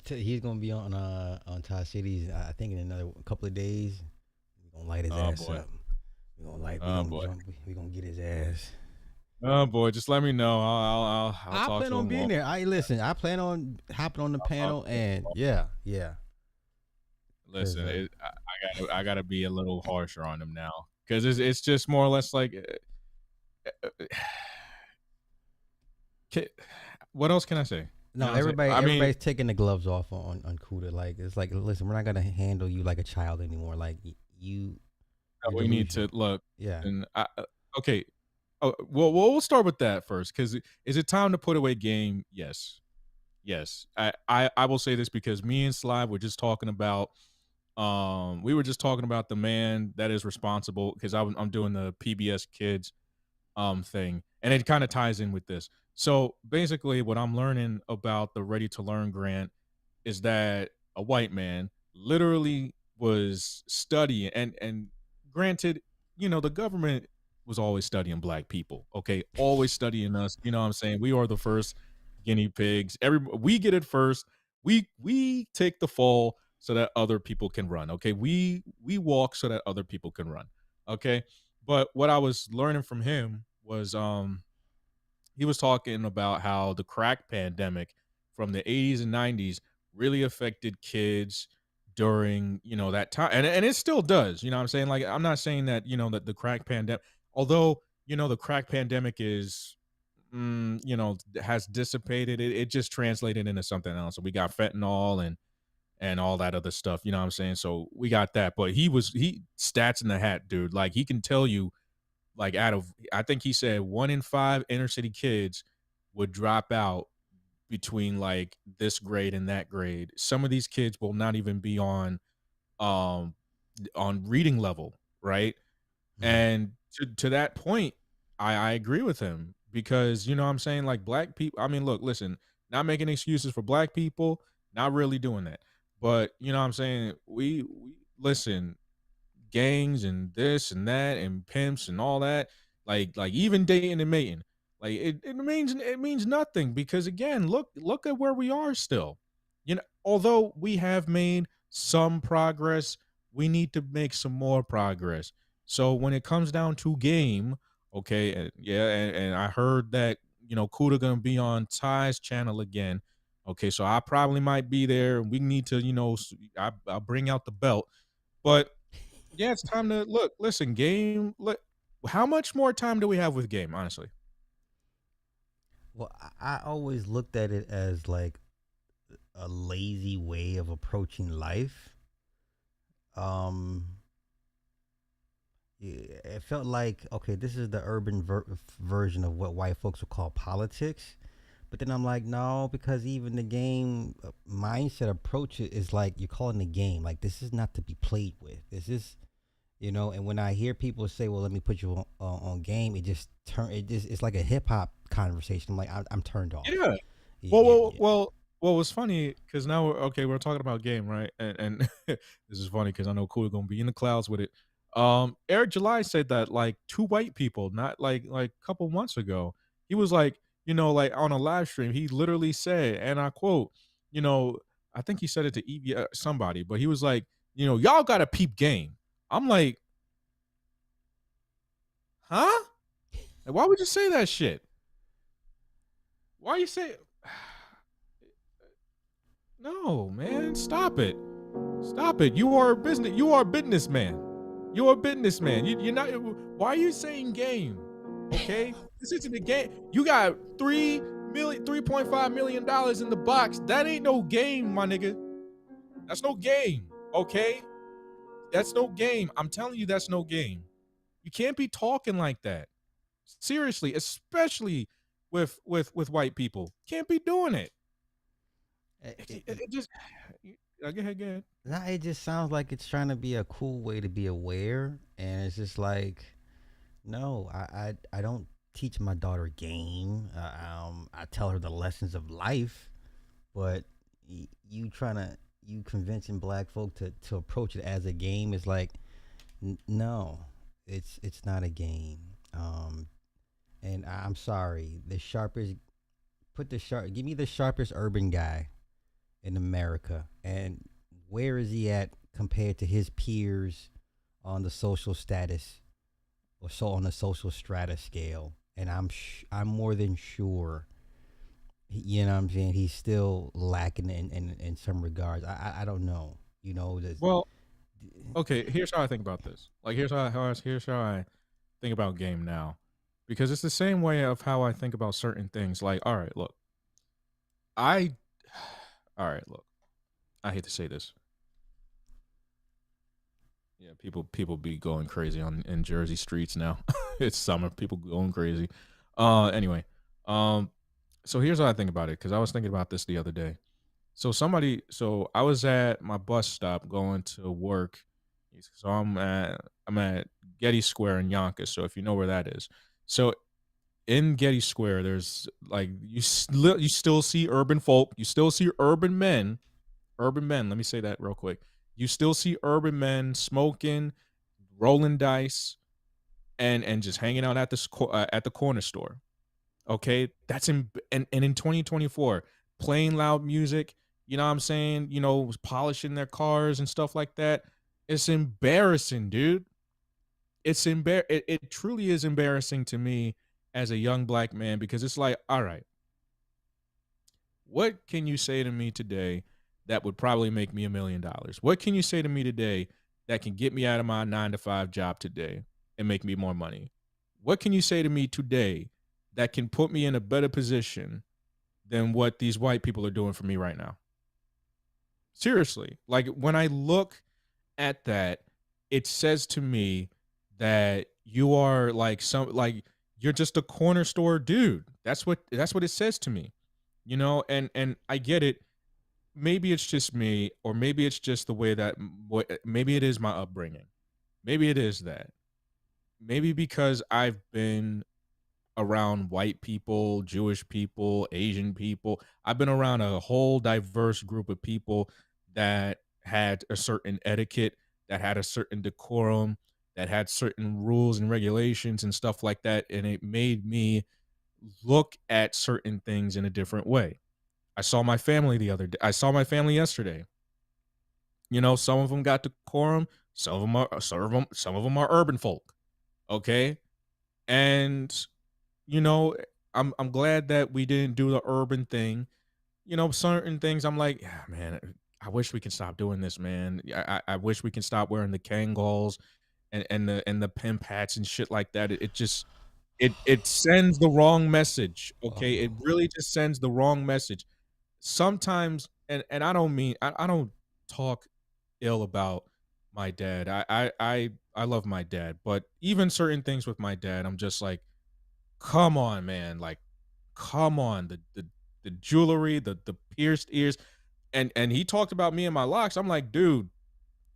He's gonna be on Todd Cities. I think in another couple of days. We gonna light his Oh ass boy. up. We gonna light. We Oh gonna boy. jump. We gonna get his ass. Oh boy. Just let me know. I'll I talk plan to on him. being All. there. I listen. I plan on hopping on the I'll talk panel to him. and yeah, yeah. Cause Listen, I gotta be a little harsher on him now because it's just more or less like, ca- what else can I say? You no, know what I'm saying? everybody I mean, everybody's taking the gloves off on Cuda. Like it's like listen, we're not gonna handle you like a child anymore. Like you're we need delusional. to look. Yeah. And okay, well, we'll start with that first. Because is it time to put away game? Yes, yes. I will say this because me and Sly were just talking about. We were just talking about the man that is responsible because I'm doing the PBS Kids thing, and it kind of ties in with this. So basically, what I'm learning about the Ready to Learn grant is that a white man literally was studying, and granted, the government was always studying black people, okay, always studying us. You know what I'm saying? We are the first guinea pigs. We get it first. We take the fall so that other people can run, okay? We walk so that other people can run, okay? But what I was learning from him was he was talking about how the crack pandemic from the 80s and 90s really affected kids during that time, and it still does. You know what I'm saying? Like, I'm not saying that that the crack pandemic, although the crack pandemic is has dissipated, it just translated into something else. So we got fentanyl and all that other stuff, you know what I'm saying? So we got that, but he stats in the hat, dude. Like, he can tell you, like, out of, I think he said 1 in 5 inner city kids would drop out between like this grade and that grade. Some of these kids will not even be um on reading level, right? Mhm. And to that point, I agree with him because you know what I'm saying, like, black people. I mean, look, listen, not making excuses for black people, not really doing that, but you know what I'm saying. We listen, gangs and this and that and pimps and all that, like even dating and mating, like it means nothing because, again, look at where we are still. Although we have made some progress, we need to make some more progress. So when it comes down to game, okay, and yeah, and I heard that Kuda gonna be on Ty's channel again. Okay, so I probably might be there. We need to, I'll bring out the belt, but yeah, it's time to look. Listen, game. Look, how much more time do we have with game? Honestly, Well, I always looked at it as like a lazy way of approaching life. Um, it felt like okay, this is the urban version of what white folks would call politics. But then I'm like, no, because even the game mindset approach it is like you're calling the game. Like this is not to be played with. This is, And when I hear people say, "Well, let me put you on game," it's like a hip hop conversation. I'm like, I'm turned off. yeah. Yeah, Well, yeah, well, yeah. well. Well, it's funny because now we're talking about game, right? And this is funny because I know Cool gonna be in the clouds with it. Eric July said that like two white people, not like a couple months ago, he was like, like on a live stream, he literally said, and I quote, you know, I think he said it to Evie, somebody, but he was like, y'all got to peep game. I'm like, huh? Like, why would you say that shit? Why you say? No, man, stop it. Stop it. You are a business. You are a businessman. You are a businessman. You're not. Why are you saying game? Okay, this isn't a game. You got 3.5 million in the box. That ain't no game, my nigga. That's no game. Okay, that's no game. I'm telling you, that's no game. You can't be talking like that. Seriously, especially with white people. Can't be doing it. It, It just. Go ahead, go ahead. nah, it just sounds like it's trying to be a cool way to be aware, and it's just like, no, I don't teach my daughter game. I tell her the lessons of life, but you trying to you convincing black folk to approach it as a game is like, no, it's not a game. And I'm sorry, the sharpest give me the sharpest urban guy in America, and where is he at compared to his peers on the social status or so on the social strata scale? And I'm more than sure, you know what I'm saying, he's still lacking in some regards. I don't know, you know, Well, okay, here's how I think about this. Like here's how I think about game now. Because it's the same way of how I think about certain things. Like, all right, look. I all right, look. I hate to say this. Yeah, people be going crazy on in Jersey streets now. It's summer, people going crazy. Anyway, um so here's what I think about it cuz I was thinking about this the other day. So I was at my bus stop going to work. So I'm at Getty Square in Yonkers. So if you know where that is. So in Getty Square, there's like you still see urban folk, you still see urban men. Let me say that real quick. You still see urban men smoking, rolling dice, and just hanging out at the corner store. Okay, that's in 2024, playing loud music. You know what I'm saying? Polishing their cars and stuff like that. It's embarrassing, dude. It truly is embarrassing to me as a young black man because it's like, all right, what can you say to me today that would probably make me $1 million? What can you say to me today that can get me out of my 9 to 5 job today and make me more money? What can you say to me today that can put me in a better position than what these white people are doing for me right now? Seriously. Like when I look at that, it says to me that you are like you're just a corner store dude. That's what it says to me. And I get it. Maybe it's just me, or maybe it's just the way that maybe it is my upbringing. Maybe it is that. Maybe because I've been around white people, Jewish people, Asian people. I've been around a whole diverse group of people that had a certain etiquette, that had a certain decorum, that had certain rules and regulations and stuff like that. And it made me look at certain things in a different way. I saw my family the other day. I saw my family yesterday. Some of them got decorum. Some of them are urban folk. Okay, and you know, I'm glad that we didn't do the urban thing. Certain things I'm like, yeah, man, I wish we can stop doing this, man. I wish we can stop wearing the Kangals and the pimp hats and shit like that. It just it sends the wrong message. Okay, it oh, really just sends the wrong message. Sometimes, and I don't talk ill about my dad. I love my dad, but even certain things with my dad, I'm just like, come on, man. Like, come on. The jewelry, the pierced ears. And he talked about me and my locks. I'm like, dude,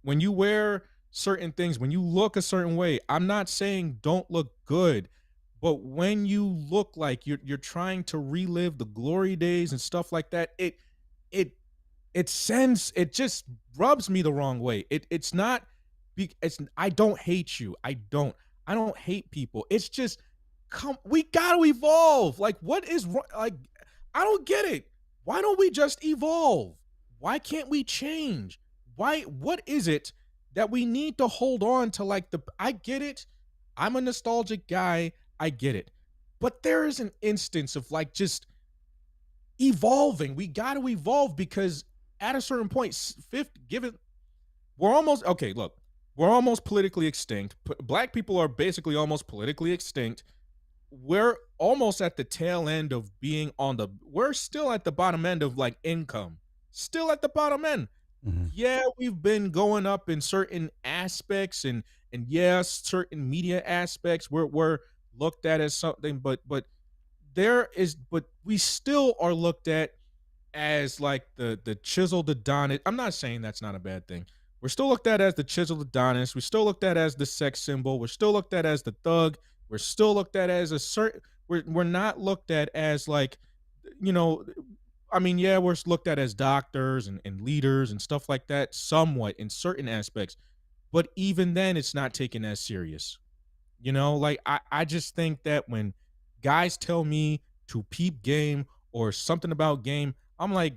when you wear certain things, when you look a certain way, I'm not saying don't look good, but when you look like you're trying to relive the glory days and stuff like that, it it just rubs me the wrong way. It's not it's I don't hate you. I don't hate people. It's just we got to evolve. Like what is wrong? Like I don't get it. Why don't we just evolve? Why can't we change? What is it that we need to hold on to like the I get it. I'm a nostalgic guy. I get it. But there is an instance of like just evolving. We got to evolve because at a certain point, fifth, given we're almost okay. Look, we're almost politically extinct. Black people are basically almost politically extinct. We're almost at the tail end of being on the. We're still at the bottom end of like income. Still at the bottom end. mhm. Yeah, we've been going up in certain aspects and yes, certain media aspects. We're looked at as something, but we still are looked at as like the chiseled Adonis. I'm not saying that's not a bad thing. We're still looked at as the chiseled Adonis. We're still looked at as the sex symbol. We're still looked at as the thug. We're still looked at as a certain. We're not looked at as like, you know. I mean, yeah, we're looked at as doctors and leaders and stuff like that, somewhat in certain aspects. But even then, it's not taken as serious. Like I just think that when guys tell me to peep game or something about game, I'm like,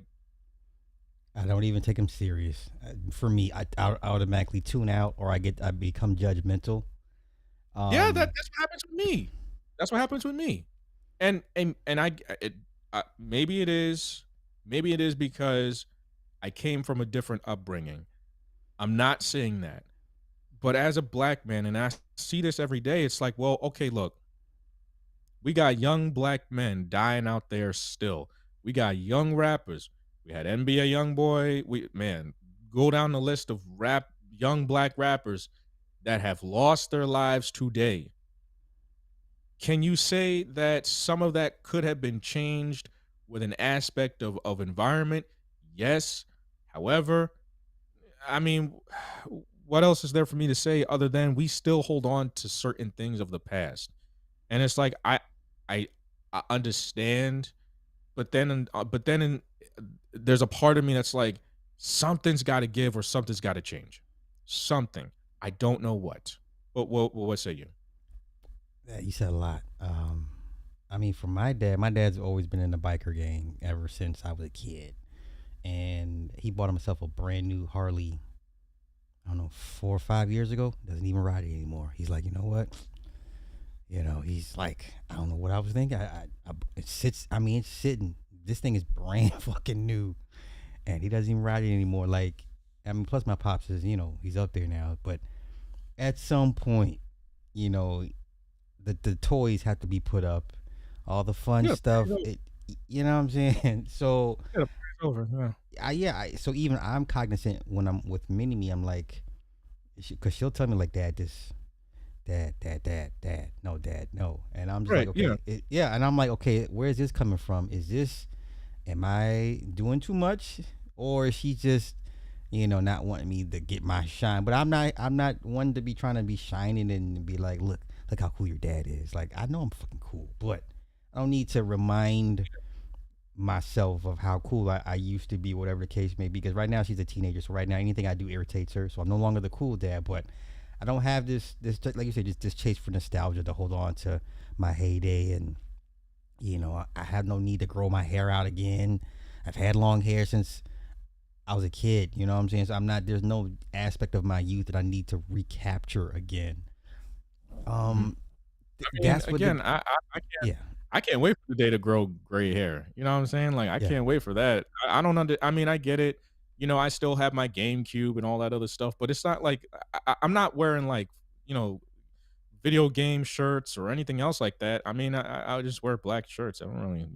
I don't even take him serious. For me, I automatically tune out, or I become judgmental. Yeah, Um, that's what happens with me. That's what happens with me. And maybe it is because I came from a different upbringing. I'm not saying that. But as a black man, and I see this every day, it's like, well, okay, look, we got young black men dying out there still. We got young rappers. We had NBA young boy. We man, go down the list of young black rappers that have lost their lives today. Can you say that some of that could have been changed with an aspect of environment? Yes. However, I mean, what else is there for me to say other than we still hold on to certain things of the past? And it's like I I understand, but then there's a part of me that's like something's got to give or something's got to change. Something. I don't know what. But what say you? yeah, you said a lot. I mean, for my dad's always been in the biker gang ever since I was a kid, and he bought himself a brand new Harley. I don't know, 4 or 5 years ago. Doesn't even ride it anymore. He's like, you know what? He's like, I don't know what I was thinking. It sits. I mean, it's sitting. This thing is brand fucking new, and he doesn't even ride it anymore. Like, I mean, plus my pops is, he's up there now. But at some point, you know, the toys have to be put up, all the fun Yeah, stuff. You know what I'm saying? So, yeah, over. Yeah. so even I'm cognizant when I'm with Mini Me. I'm like, because she'll tell me like, Dad, this dad, no. And I'm just like, Right. Yeah. okay, yeah. And I'm like, okay, where is this coming from? Am I doing too much? Or is she just, not wanting me to get my shine? But I'm not one to be trying to be shining and be like, look how cool your dad is. Like, I know I'm fucking cool, but I don't need to remind myself of how cool I used to be, whatever the case may be. Because right now she's a teenager, so right now anything I do irritates her. So I'm no longer the cool dad, but I don't have this like you said, just this chase for nostalgia to hold on to my heyday, and I have no need to grow my hair out again. I've had long hair since I was a kid. You know what I'm saying? So I'm not. There's no aspect of my youth that I need to recapture again. Mhm. Um, I mean, that's what the again, I can't yeah I can't wait for the day to grow gray hair. You know what I'm saying? Like I yeah. can't wait for that. I don't I mean, I get it. I still have my GameCube and all that other stuff, but it's not like I'm not wearing like, you know, video game shirts or anything else like that. I mean, I just wear black shirts. I don't really,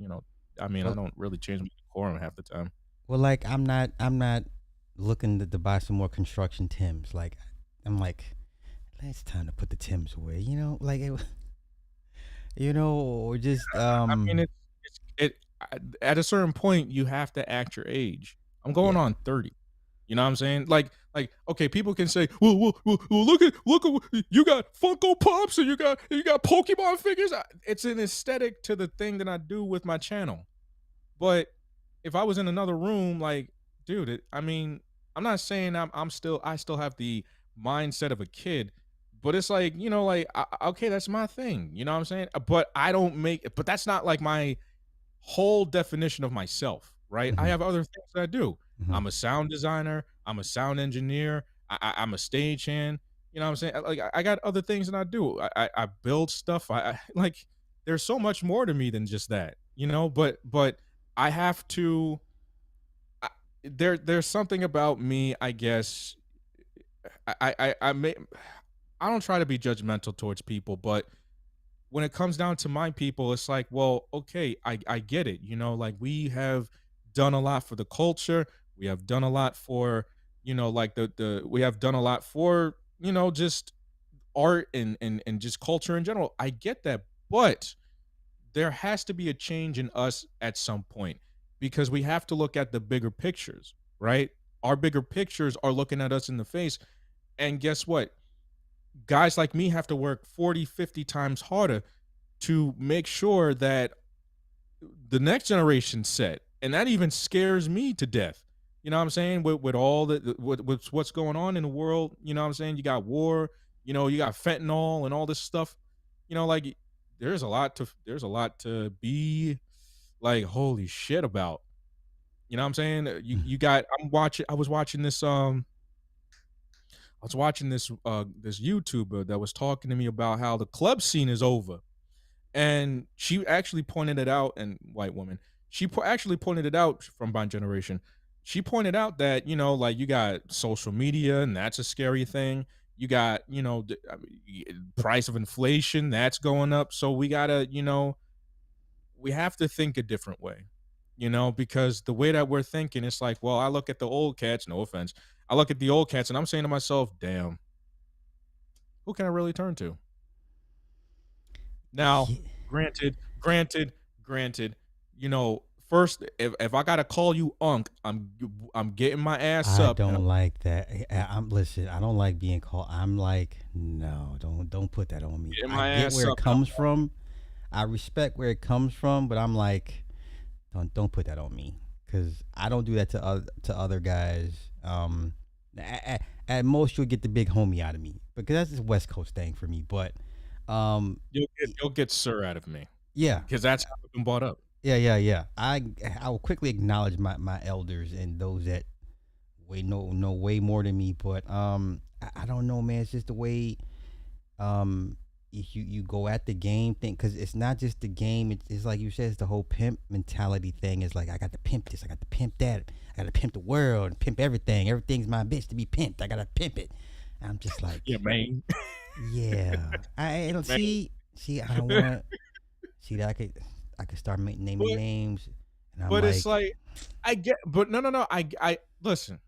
I mean, I Well, don't really change my decorum half the time. like I'm not looking to buy some more construction Tims. Like I'm like, it's time to put the Tims away. Like or just I mean, at a certain point, you have to act your age. I'm going yeah. on 30. You know what I'm saying? Like, okay, people can say, well, look at you got Funko Pops and you got Pokemon figures. It's an aesthetic to the thing that I do with my channel. But if I was in another room, like, dude, I mean, I'm not saying I still have the mindset of a kid, but it's like, like, okay, that's my thing. You know what I'm saying? But I don't make, but that's not like my whole definition of myself, right? I Hmm. have other things that I do. Hmm. I'm a sound designer. I'm a sound engineer. I'm a stagehand. You know what I'm saying? Like I got other things that I do. I build stuff. I like. There's so much more to me than just that, But I have to. I, there's something about me. I guess I may. I don't try to be judgmental towards people, but when it comes down to my people, it's like, well, okay, I get it. Like we have done a lot for the culture. We have done a lot for, like the we have done a lot for, just art and just culture in general. I get that, but there has to be a change in us at some point because we have to look at the bigger pictures, right? Our bigger pictures are looking at us in the face. And guess what? Guys like me have to work 40, 50 times harder to make sure that the next generation's set. And that even scares me to death. You know what I'm saying? With all with what's going on in the world, you know what I'm saying? You got war, you got fentanyl and all this stuff. Like there's a lot to be like holy shit about. You know what I'm saying? Mm. You got I was watching this YouTuber that was talking to me about how the club scene is over. And she actually pointed it out, and white woman. Actually pointed it out from my generation. She pointed out that, like you got social media and that's a scary thing. You got, price of inflation that's going up. So we got to, we have to think a different way, because the way that we're thinking, it's like, well, I look at the old cats, no offense. I look at the old cats and I'm saying to myself, damn, who can I really turn to? Now, Yeah, granted, granted, first, if I gotta call you Unc, I'm getting my ass I up and I'm don't like that. I'm listen. I don't like being called. I'm like, no, don't put that on me. getting I my get ass where it up. And comes from. I respect where it comes from, but I'm like, don't put that on me because I don't do that to other guys. At most you'll get the big homie out of me because that's just West Coast thing for me. But um, you'll get sir out of me yeah, because that's how I've been brought up. yeah. I will quickly acknowledge my elders and those that way know way more than me. But I don't know, man. It's just the way if you go at the game thing because it's not just the game. It's like you said, it's the whole pimp mentality thing. It's like I got to pimp this, I got to pimp that, I got to pimp the world, pimp everything. Everything's my bitch to be pimped. I gotta pimp it. I'm just Yeah, like, man. yeah. I don't Man. see. I don't want to see that. I could start naming But names, and I'm but it's like, like I get, but no. I listen.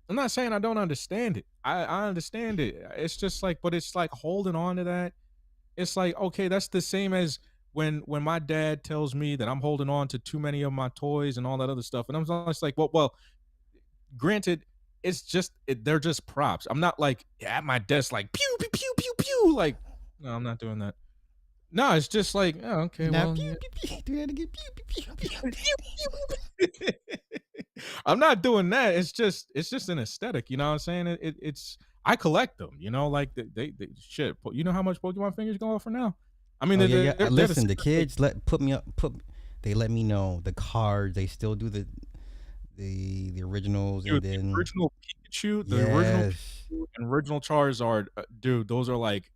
I'm not saying I don't understand it. I understand it. It's just like, but it's like holding on to that. It's like, okay, that's the same as when my dad tells me that I'm holding on to too many of my toys and all that other stuff, and I'm just like, well, granted, they're just props. I'm not like at my desk like pew pew pew pew pew. Like, no, I'm not doing that. No, it's just like, oh, okay, now well, pew yeah. pew pew, do that again, pew pew pew pew I'm not doing that. It's just an aesthetic. You know what I'm saying? It's I collect them. Like they shit. You know how much Pokemon fingers go for now? I mean, Oh yeah, yeah. they're the Listen, same the as, like, kids let put me up. Put they let me know the cards. They still do the originals, and dude, then the original yes, Pikachu and original Charizard, dude. Those are like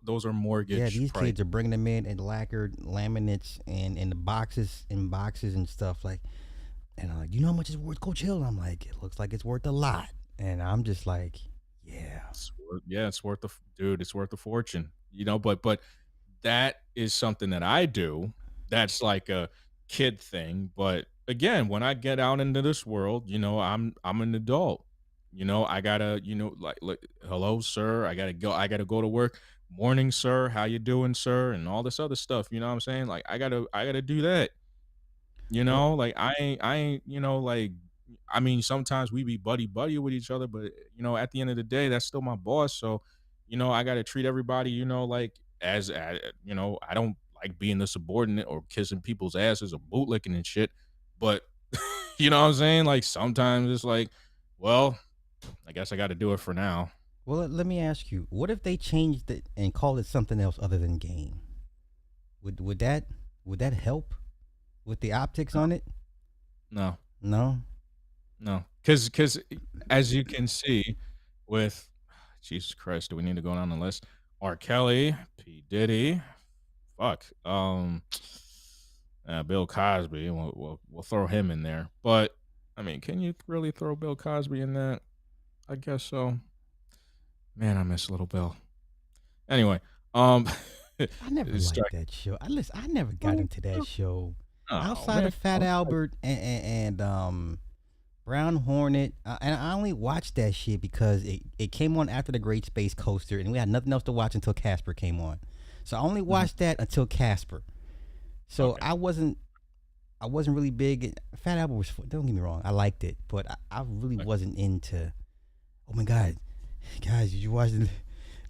those are yeah. mortgage These price. kids are bringing them in lacquered laminates and in the boxes and stuff like. And I'm like, you know how much it's worth, Coach Hill? And I'm like, it looks like it's worth a lot. And I'm just like, yeah. Yeah, dude. It's worth a fortune. But that is something that I do. That's like a kid thing. But again, when I get out into this world, I'm an adult. I gotta, like, hello, sir. I gotta go to work. Morning, sir. How you doing, sir? And all this other stuff. You know what I'm saying? Like, I gotta do that. Well, Like I ain't, like, I mean, sometimes we be buddy buddy with each other, but at the end of the day, that's still my boss. So, I got to treat everybody, like I don't like being the subordinate or kissing people's asses or bootlicking and shit. But you know what I'm saying? Like sometimes it's like, well, I guess I got to do it for now. well, let me ask you: what if they changed it and called it something else other than game? Would that help with the optics No, on it? no, No. no. Because as you can see, with Jesus Christ, do we need to go down the list? R. Kelly, P. Diddy, fuck, Bill Cosby. We'll throw him in there. But I mean, can you really throw Bill Cosby in that? I guess so. Man, I miss Little Bill. Anyway, um, I never it's liked like, that show. I never got into that show. oh Outside man, of Fat come on. Albert Brown Hornet, and I only watched that shit because it came on after the Great Space Coaster, and we had nothing else to watch until Casper came on. So I only Mhm. watched that until Casper. So Okay, I wasn't really big. Fat Albert was don't get me wrong, I liked it, but I really okay. wasn't into. Oh my god, guys, did you watch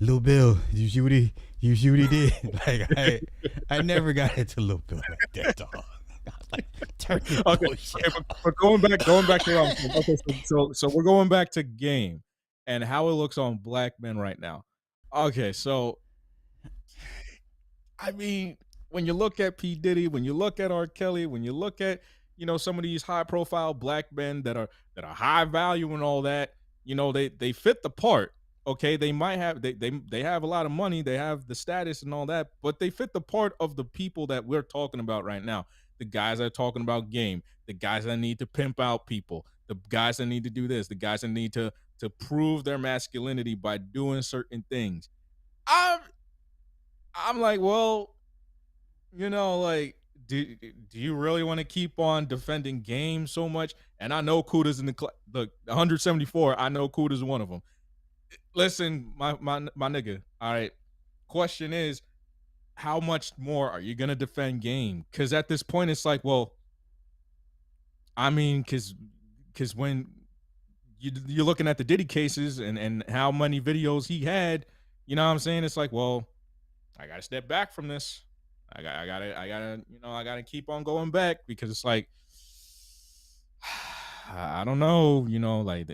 Lil Bill? Did you see what he did? Like I never got into Lil Bill like that, dog. I was like, turn this Okay, bullshit okay, but going back to okay, so we're going back to game and how it looks on black men right now. Okay, so I mean, when you look at P. Diddy, when you look at R. Kelly, when you look at, some of these high profile black men that are high value and all that, they fit the part. Okay, they might have they have a lot of money, they have the status and all that, but they fit the part of the people that we're talking about right now. The guys that are talking about game, the guys that need to pimp out people, the guys that need to do this, the guys that need to prove their masculinity by doing certain things. I'm I'm like, well, like, do you really want to keep on defending game so much? And I know Kuda's in the 174. I know Kuda's one of them. Listen, my nigga. All right. Question is, how much more are you gonna defend game? Because at this point, it's like, well, I mean, because when you're looking at the Diddy cases and how many videos he had, you know what I'm saying? It's like, well, I gotta step back from this. I gotta, I gotta keep on going back because it's like, I don't know, like,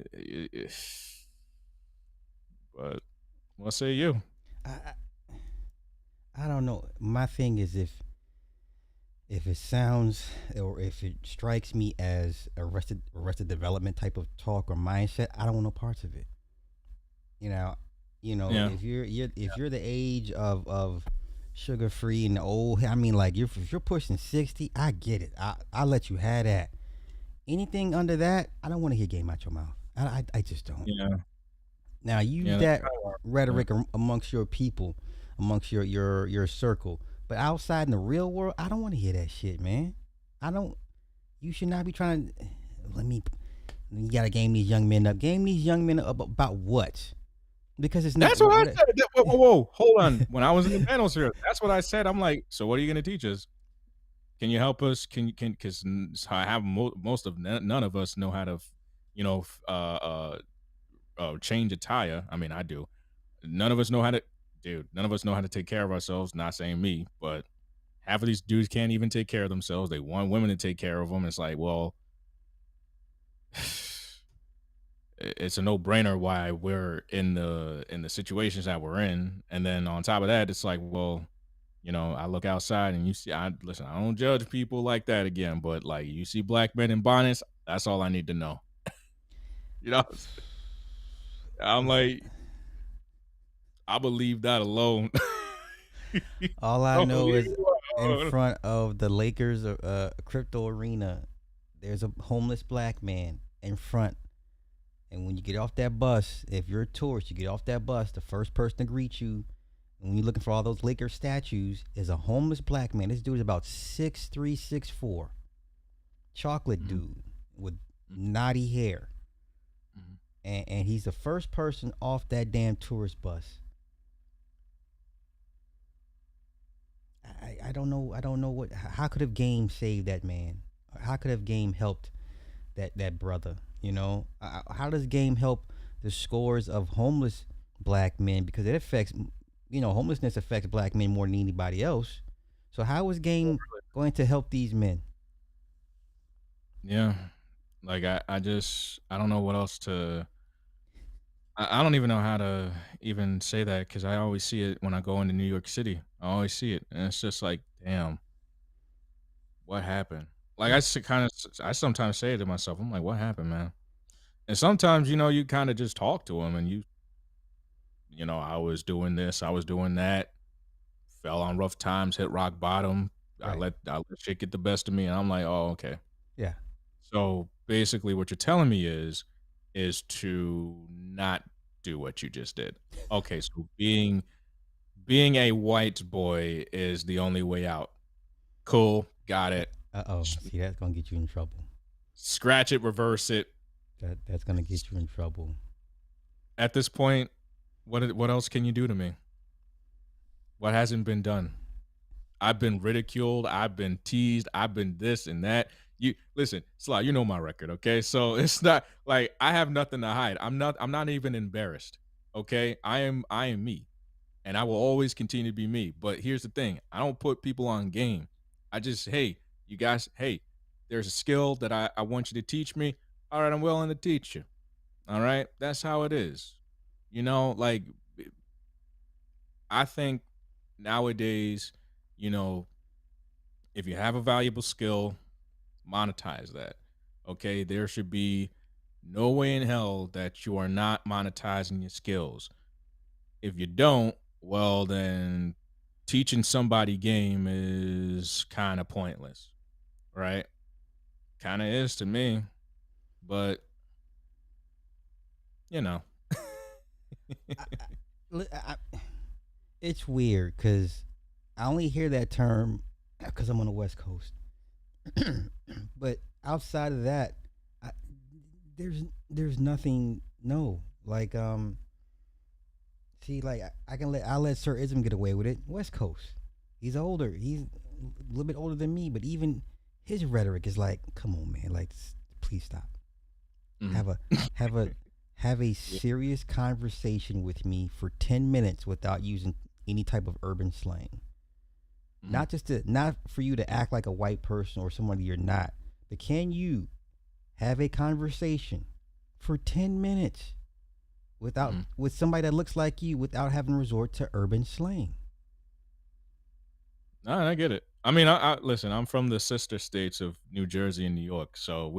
but what say you? I, I I don't know. My thing is if it sounds or if it strikes me as arrested development type of talk or mindset, I don't want no parts of it. You know, Yeah, if you're the age of sugar free and old, I mean, like if you're pushing 60, I get it. I let you have that. Anything under that, I don't want to hear game out your mouth. I just don't. yeah, Now use yeah. That's that kind of rhetoric amongst your people, amongst your circle, but outside in the real world, I don't want to hear that shit, man. I don't. You should not be trying to. Let me. You gotta game these young men up. Game these young men up about what? Because it's not That's what I what. said. Whoa, whoa, whoa, hold on. When I was in the panels here, that's what I said. I'm like, so what are you gonna teach us? Can you help us? Can because I have most of none of us know how to, change a tire. I mean, I do. None of us know how to, dude. None of us know how to take care of ourselves. Not saying me, but half of these dudes can't even take care of themselves. They want women to take care of them. It's like, well, it's a no brainer why we're in the situations that we're in. And then on top of that, it's like, well, I look outside and you see. I listen. I don't judge people like that again, but like you see black men in bonnets. That's all I need to know. You know, I'm like, I believe that alone. All I I'll know leave is it in alone. front of the Lakers crypto arena, there's a homeless black man in front. And when you get off that bus, if you're a tourist, you get off that bus, the first person to greet you, and when you're looking for all those Lakers statues, is a homeless black man. This dude is about 6'3", 6'4", chocolate Mhm, dude with mhm, knotty hair. mhm. And he's the first person off that damn tourist bus. I don't know. I don't know how could have game saved that man? How could have game helped that brother? How does game help the scores of homeless black men, because it affects, homelessness affects black men more than anybody else. So how is game going to help these men? Yeah, like I don't know what else to. I don't even know how to even say that because I always see it when I go into New York City. I always see it, and it's just like, damn, what happened? Like Yeah, I sometimes say it to myself. I'm like, what happened, man? And sometimes, you kind of just talk to them, and I was doing this, I was doing that, fell on rough times, hit rock bottom. right. I let shit get the best of me, and I'm like, oh, okay. Yeah. So basically, what you're telling me is to not do what you just did. Okay, so being a white boy is the only way out. Cool, got it. Uh-oh. S- See, that's gonna get you in trouble. Scratch it, reverse it. That's gonna get you in trouble. At this point, what else can you do to me? What hasn't been done? I've been ridiculed. I've been teased. I've been this and that. You listen, Sly, you know my record, okay? So it's not like I have nothing to hide. I'm not even embarrassed. Okay? I am me. And I will always continue to be me. But here's the thing. I don't put people on game. I just, hey, you guys, hey, there's a skill that I want you to teach me. All right, I'm willing to teach you. All right? That's how it is. Like I think nowadays, you know, if you have a valuable skill, monetize that. Okay, there should be no way in hell that you are not monetizing your skills. If you don't, well then teaching somebody game is kind of pointless, right? Kind of is to me, but you know. Li- it's weird because I only hear that term because I'm on the West Coast. But outside of that, I, there's nothing. No, like see, like I'll let Sir Ism get away with it. West Coast, he's older. He's a little bit older than me, but even his rhetoric is like, come on, man, like please stop. Mhm. Have a have a have a Yeah. serious conversation with me for 10 minutes without using any type of urban slang. Mhm. Not for you to act like a white person or somebody you're not, but can you have a conversation for 10 minutes without Mhm. with somebody that looks like you without having to resort to urban slang? No, I get it. I mean, I listen. I'm from the sister states of New Jersey and New York, so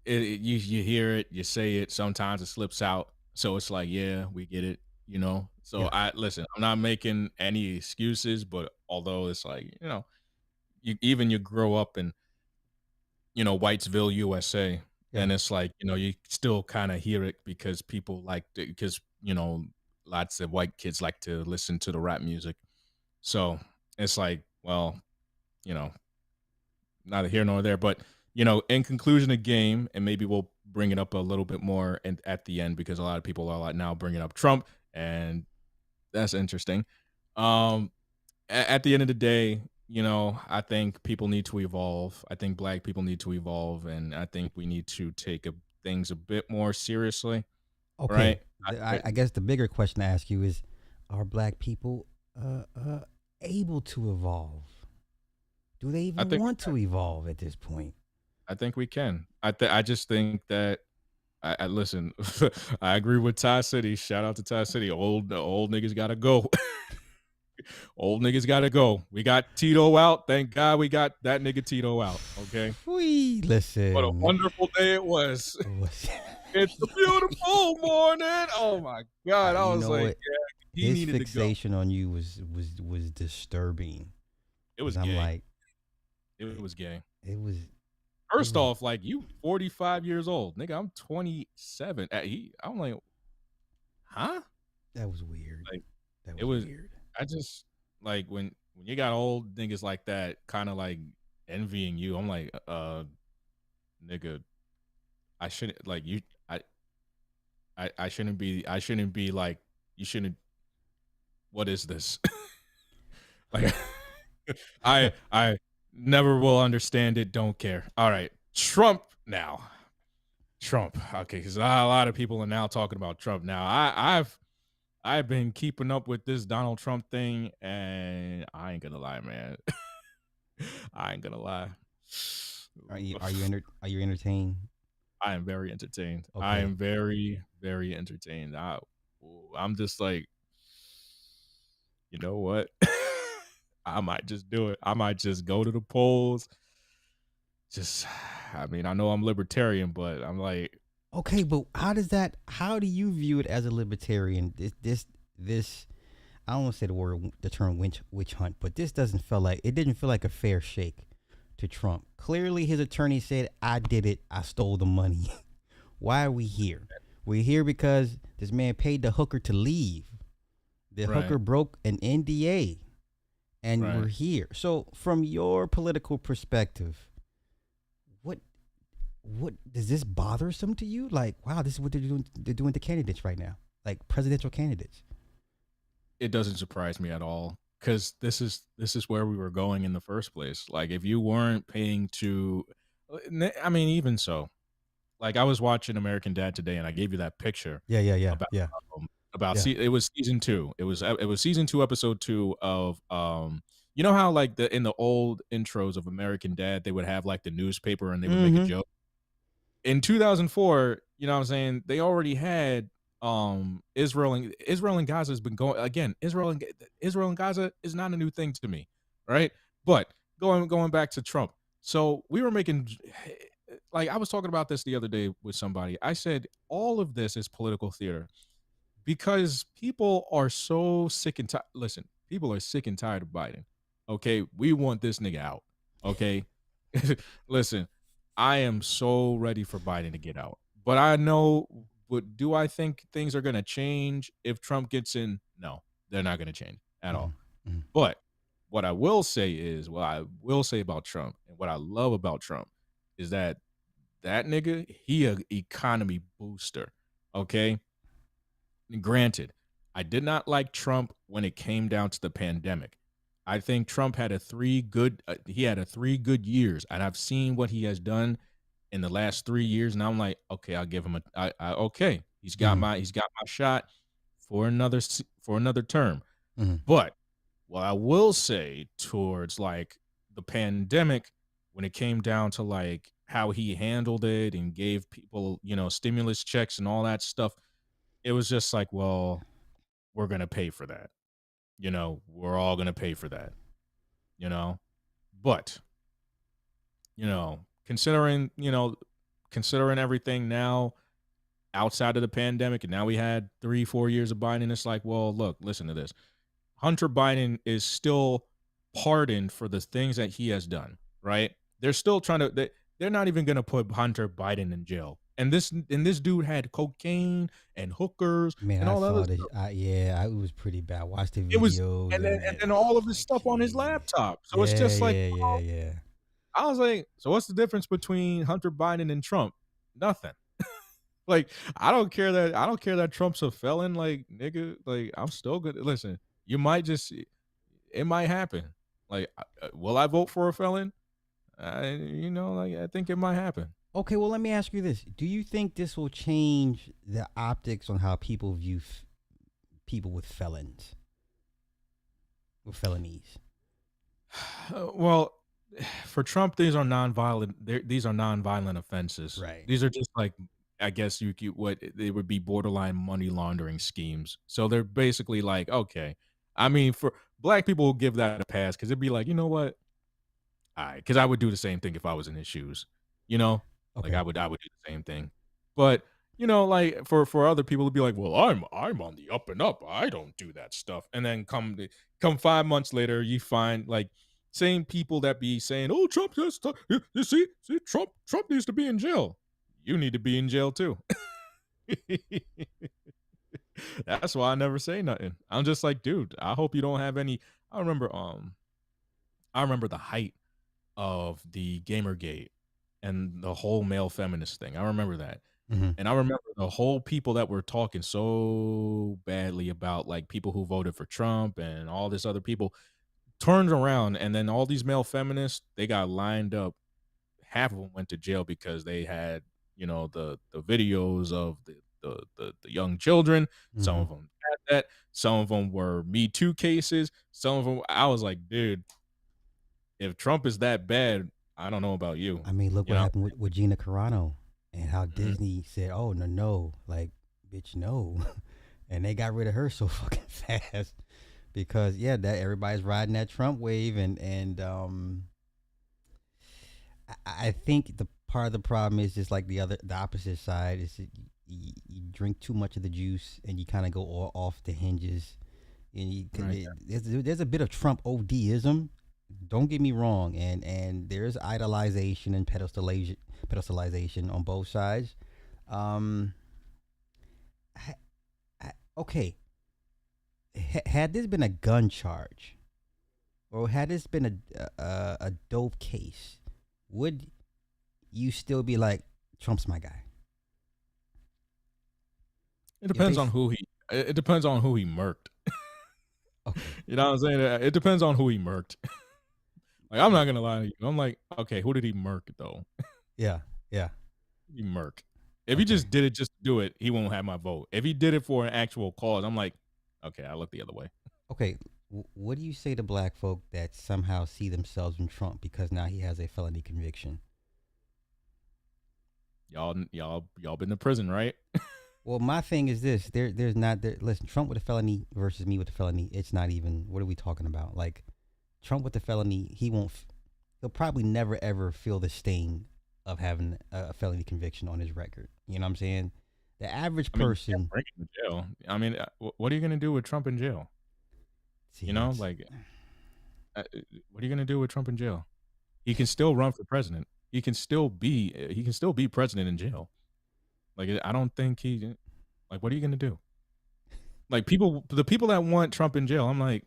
you hear it, you say it. Sometimes it slips out, so it's like, yeah, we get it, you know. So Yeah, I listen. I'm not making any excuses, but although it's like, you grow up in Whitesville, USA, yeah. and it's like you still kind of hear it because people like because lots of white kids like to listen to the rap music. So it's like, well, you know, neither here nor there. But in conclusion of game, and maybe we'll bring it up a little bit more and at the end because a lot of people are like now bringing up Trump, and that's interesting. Um, at the end of the day, I think people need to evolve. I think black people need to evolve, and I think we need to take things a bit more seriously, right? Okay. I guess the bigger question to ask you is, are black people uh, uh, able to evolve? Do they I even think want to evolve at this point? I think we can. I just think that I listen. I agree with Ty City. Shout out to Ty City. Old niggas gotta go. Old niggas gotta go. We got Tito out. Thank God we got that nigga Tito out. Okay. We What a listen. wonderful day it was. Listen. It's a beautiful morning. Oh my God. I You was know like, what? yeah, he His needed to go. fixation on you was disturbing It because was I'm gay. like, It was gay. it was it First was off, like you 45 years old. Nigga, I'm 27. I'm like, huh? that was weird. Like That it was was weird. I just like when you got old niggas like that kind of like envying you. I'm like, nigga, I shouldn't like you I shouldn't be like you shouldn't what is this? Like I never will understand it, don't care. All right. Trump now. Trump. Okay, because a lot of people are now talking about Trump. Now, I've been keeping up with this Donald Trump thing, and I ain't gonna lie, man. I ain't gonna lie. Are you entertained? I am very entertained. I Okay. am very, very entertained. I'm just like, you know what? I might just do it. I might just go to the polls. Just, I mean, I know I'm libertarian, but I'm like, Okay, but how do you view it as a libertarian? This I don't want to say the term witch hunt, but this didn't feel like a fair shake to Trump. Clearly his attorney said, I did it, I stole the money. Why are we here? We're here because this man paid the hooker to leave. The right, hooker broke an NDA and we're right. here. So from your political perspective, what what does this bothersome to you? Like, wow, this is what they're doing to candidates right now. Like presidential candidates. It doesn't surprise me at all because this is where we were going in the first place. Like, if you weren't paying to, I mean, even so, like I was watching American Dad today, and I gave you that picture Yeah, yeah, yeah, about yeah, yeah. it was season two. It was season two, episode two of you know how like in the old intros of American Dad they would have like the newspaper and they would make a Mm-hmm. joke in 2004, you know what I'm saying? They already had Israel and Gaza has been going again. Israel and Gaza is not a new thing to me, right? But going back to Trump. So we were making like I was talking about this the other day with somebody. I said all of this is political theater because people are so sick and tired. Listen, people are sick and tired of Biden. Okay, we want this nigga out. Okay, listen, I am so ready for Biden to get out. But I know, but do I think things are going to change if Trump gets in? No, they're not going to change at all. Mhm, mhm, But what I will say is, what I will say about Trump and what I love about Trump is that that nigga, he a economy booster. Okay, granted, I did not like Trump when it came down to the pandemic. I think Trump had he had a 3 good years, and I've seen what he has done in the last 3 years, and I'm like, okay, I'll give him okay, mhm, he's got my shot for for another term. mhm. But what I will say towards like the pandemic, when it came down to like how he handled it and gave people, stimulus checks and all that stuff, it was just like, well, we're gonna pay for that. We're all gonna pay for that, you know? But, considering everything now outside of the pandemic, and now we had 3, 4 years of Biden, it's like, well, look, listen to this. Hunter Biden is still pardoned for the things that he has done, right? They're still trying to they're not even gonna put Hunter Biden in jail. And this dude had cocaine and hookers Man, and I all the other saw this. stuff. It was pretty bad. I watched the It was videos and then and I all was of this like, stuff on his "Jeez." laptop. So it's Yeah, just like, yeah, yeah, yeah. I was like, so what's the difference between Hunter Biden and Trump? Nothing. Like, I don't care that Trump's a felon, like, nigga, like, I'm still good. Listen, you might just it might happen. Like, will I vote for a felon? Like, I think it might happen. Okay, well, let me ask you this: do you think this will change the optics on how people view people with felonies? Well, for Trump, these are nonviolent offenses. Right. These are just like, I guess what they would be borderline money laundering schemes. So they're basically like, okay. I mean, for black people will give that a pass because it'd be like, you know what? Because I would do the same thing if I was in his shoes, you know? Like Okay. I would do the same thing. But, like for other people to be like, "Well, I'm on the up and up. I don't do that stuff." And then come 5 months later, you find like same people that be saying, "Oh, Trump does stuff. You see, Trump needs to be in jail. You need to be in jail too." That's why I never say nothing. I'm just like, dude, I hope you don't have any. I remember um I remember the height of the Gamergate and the whole male feminist thing. I remember that. Hmm. And I remember the whole people that were talking so badly about like people who voted for Trump and all this other people turned around, and then all these male feminists, they got lined up. Half of them went to jail because they had, the videos of the young children. Some Hmm. of them had that. Some of them were Me Too cases. Some of them, I was like, dude, if Trump is that bad, I don't know about you. I mean, look You what know? happened with Gina Carano and how Mhm. Disney said, "Oh no, no, like, bitch, no," and they got rid of her so fucking fast because yeah, that everybody's riding that Trump wave, and I think the part of the problem is just like the opposite side is that you drink too much of the juice and you kind of go all off the hinges, and Right. there's a bit of Trump ODism. Don't get me wrong, and there's idolization and pedestalization on both sides. Um, I, okay, had this been a gun charge, or had this been a dope case, would you still be like, Trump's my guy? It If they, depends on who he it depends on who he murked. okay, You know what I'm saying? It depends on who he murked. Like, I'm not gonna lie to you. I'm like, okay, who did he murk though? yeah, yeah, He murk. If he okay, just did it just to do it, he won't have my vote. If he did it for an actual cause, I'm like, okay, I look the other way. okay. What do you say to black folk that somehow see themselves in Trump because now he has a felony conviction? Y'all been to prison, right? Well, my thing is this: there's not there. Listen, Trump with a felony versus me with a felony. It's not even. What are we talking about? Like, Trump with the felony, he won't. he'll probably never ever feel the sting of having a felony conviction on his record. You know what I'm saying? The average I mean, you can't person, bring him to jail. I mean, what are you gonna do with Trump in jail? You see, know, that's like, what are you gonna do with Trump in jail? He can still run for president. He can still be president in jail. Like, I don't think he like, what are you gonna do? Like, the people that want Trump in jail, I'm like,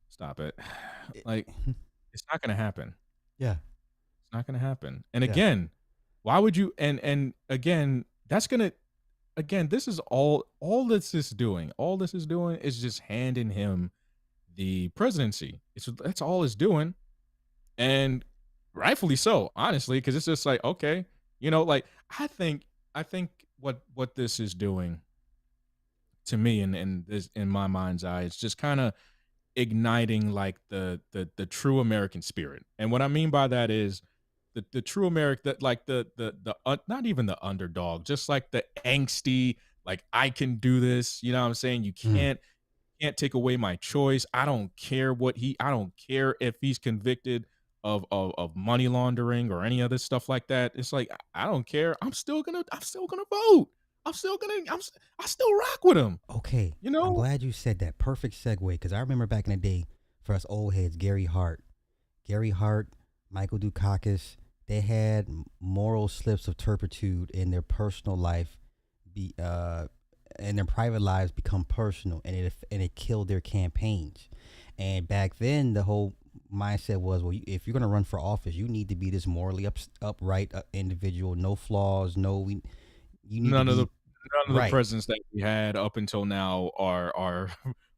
stop it. Like, it's not gonna happen. yeah, It's not gonna happen. And yeah, again, why would you and again, that's gonna again, this is all all this is doing is just handing him the presidency. That's all it's doing. And rightfully so, honestly, because it's just like, okay, like I think what this is doing to me and this in my mind's eye, it's just kind of igniting like the true American spirit. And what I mean by that is the true American, that like the not even the underdog, just like the angsty, like I can do this. You know what I'm saying? You mm, can't take away my choice. I don't care if he's convicted of money laundering or any other stuff like that. It's like I don't care. I'm still gonna vote. I'm still gonna I still rock with him. okay. You I'm know? glad you said that. Perfect segue, because I remember back in the day, for us old heads, Gary Hart, Michael Dukakis, they had moral slips of turpitude in their personal life, be and their private lives become personal, and it killed their campaigns. And back then, the whole mindset was, well, if you're going to run for office, you need to be this morally upright individual, no flaws, you need to None of the be none of the right. presidents that we had up until now are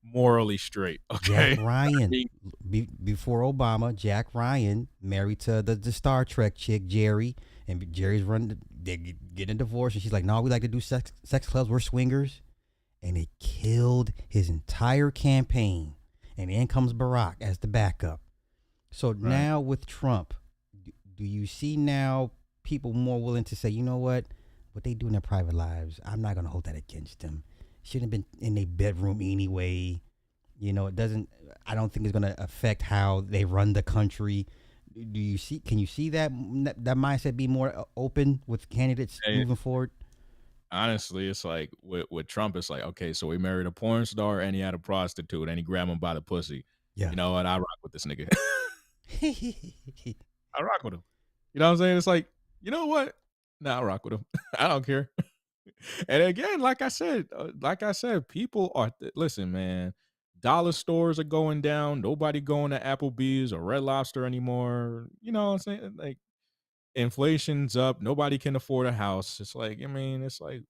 morally straight. Jack Okay, I Ryan, mean, before Obama, Jack Ryan married to the Star Trek chick Jerry, and Jerry's run. They get a divorce, and she's like, "No, we like to do sex clubs. We're swingers," and it killed his entire campaign. And then comes Barack as the backup. So right. now with Trump, do you see now people more willing to say, you know what they do in their private lives, I'm not gonna hold that against them. Shouldn't have been in their bedroom anyway. It doesn't. I don't think it's gonna affect how they run the country. Do you see? Can you see that mindset be more open with candidates Hey, moving forward? honestly, it's like with Trump, it's like, okay, so he married a porn star and he had a prostitute and he grabbed him by the pussy. Yeah. You know what? I rock with this nigga. I rock with him. You know what I'm saying? It's like, you know what? Nah, I rock with him. I don't care. And again, like I said, people are listen, man. Dollar stores are going down. Nobody going to Applebee's or Red Lobster anymore. You know what I'm saying? Like inflation's up. Nobody can afford a house. It's like, I mean, it's like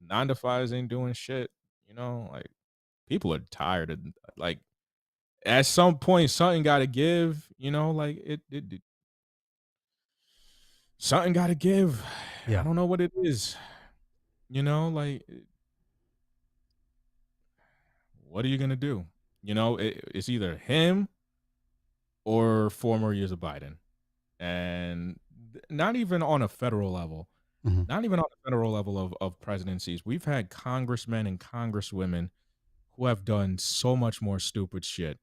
9 to 5s ain't doing shit. Like people are tired of like at some point something got to give. Like something got to give. I Yeah. don't know what it is. Like what are you gonna do? It's either him or 4 more years of Biden, and not even on a federal level. Hmm. Not even on the federal level of presidencies. We've had congressmen and congresswomen who have done so much more stupid shit.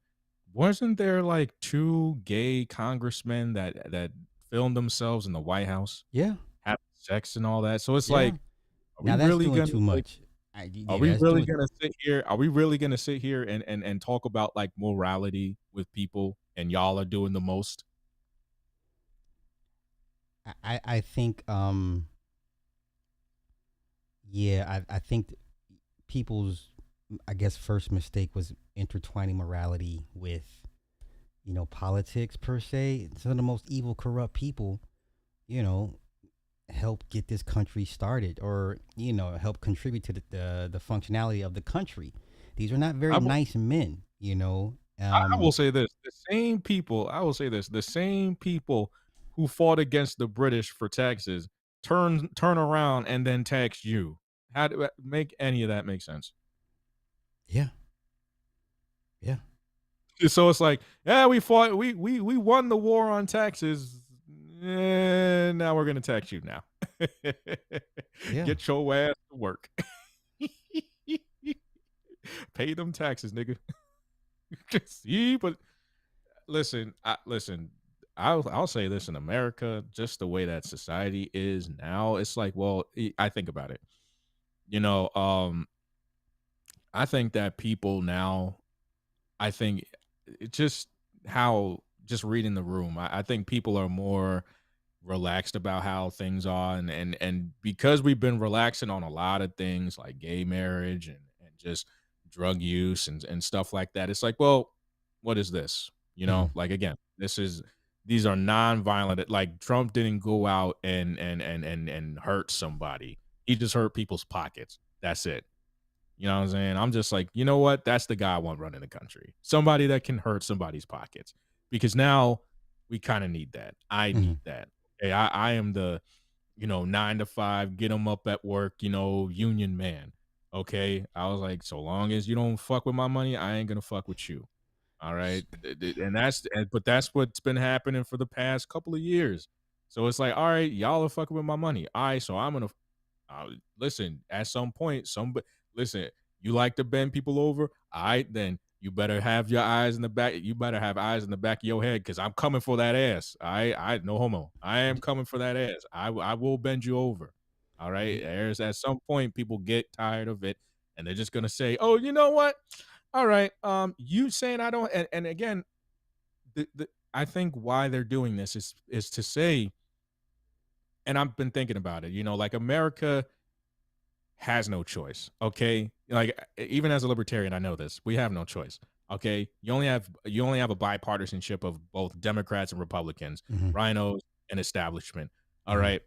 Wasn't there like 2 gay congressmen that filmed themselves in the White House Yeah. having sex and all that? So it's Yeah. like, are we Now that's really doing gonna too like? much. Are Yeah, we that's really doing. gonna sit here? Are we really gonna sit here and talk about like morality with people, and y'all are doing the most? I think yeah, I think people's, I guess, first mistake was intertwining morality with politics per se. Some of the most evil, corrupt people, you know help get this country started, or help contribute to the functionality of the country. These are not very I will, nice men. I will say this: the same people. I will say this: the same people who fought against the British for taxes turn around and then tax you. How do make any of that make sense? Yeah, yeah, So it's like, yeah, we fought, we won the war on taxes. Now we're gonna tax you now. yeah. Get your ass to work. Pay them taxes, nigga. See, but listen, listen. I'll say this in America, just the way that society is now, it's like, well, I think about it. You know, I think that people now, I think it just how just reading the room, I think people are more relaxed about how things are, and because we've been relaxing on a lot of things like gay marriage and just drug use and stuff like that, it's like, well, what is this? You know, Mhm. like again, these are non-violent. Like Trump didn't go out and hurt somebody. He just hurt people's pockets. That's it. You know what I'm saying? I'm just like, you know what? That's the guy I want running the country. Somebody that can hurt somebody's pockets. Because now we kind of need that. I Mhm. need that. Hey, I am the, 9 to 5, get them up at work, union man. Okay. I was like, so long as you don't fuck with my money, I ain't gonna fuck with you. All right. But that's what's been happening for the past couple of years. So it's like, all right, y'all are fucking with my money. All right, so I'm gonna uh, listen, at some point, listen, you like to bend people over. All right, then you better have your eyes in the back. You better have eyes in the back of your head because I'm coming for that ass. I no homo. I am D- coming for that ass. I will bend you over. All right. d- There's at some point people get tired of it and they're just gonna say, oh, you know what? All right. You saying I don't and again, I think why they're doing this is to say, and I've been thinking about it, like America has no choice. Okay. Like even as a libertarian, I know this. We have no choice. Okay. You only have a bipartisanship of both Democrats and Republicans, mhm. rhinos and establishment. All Mhm. right.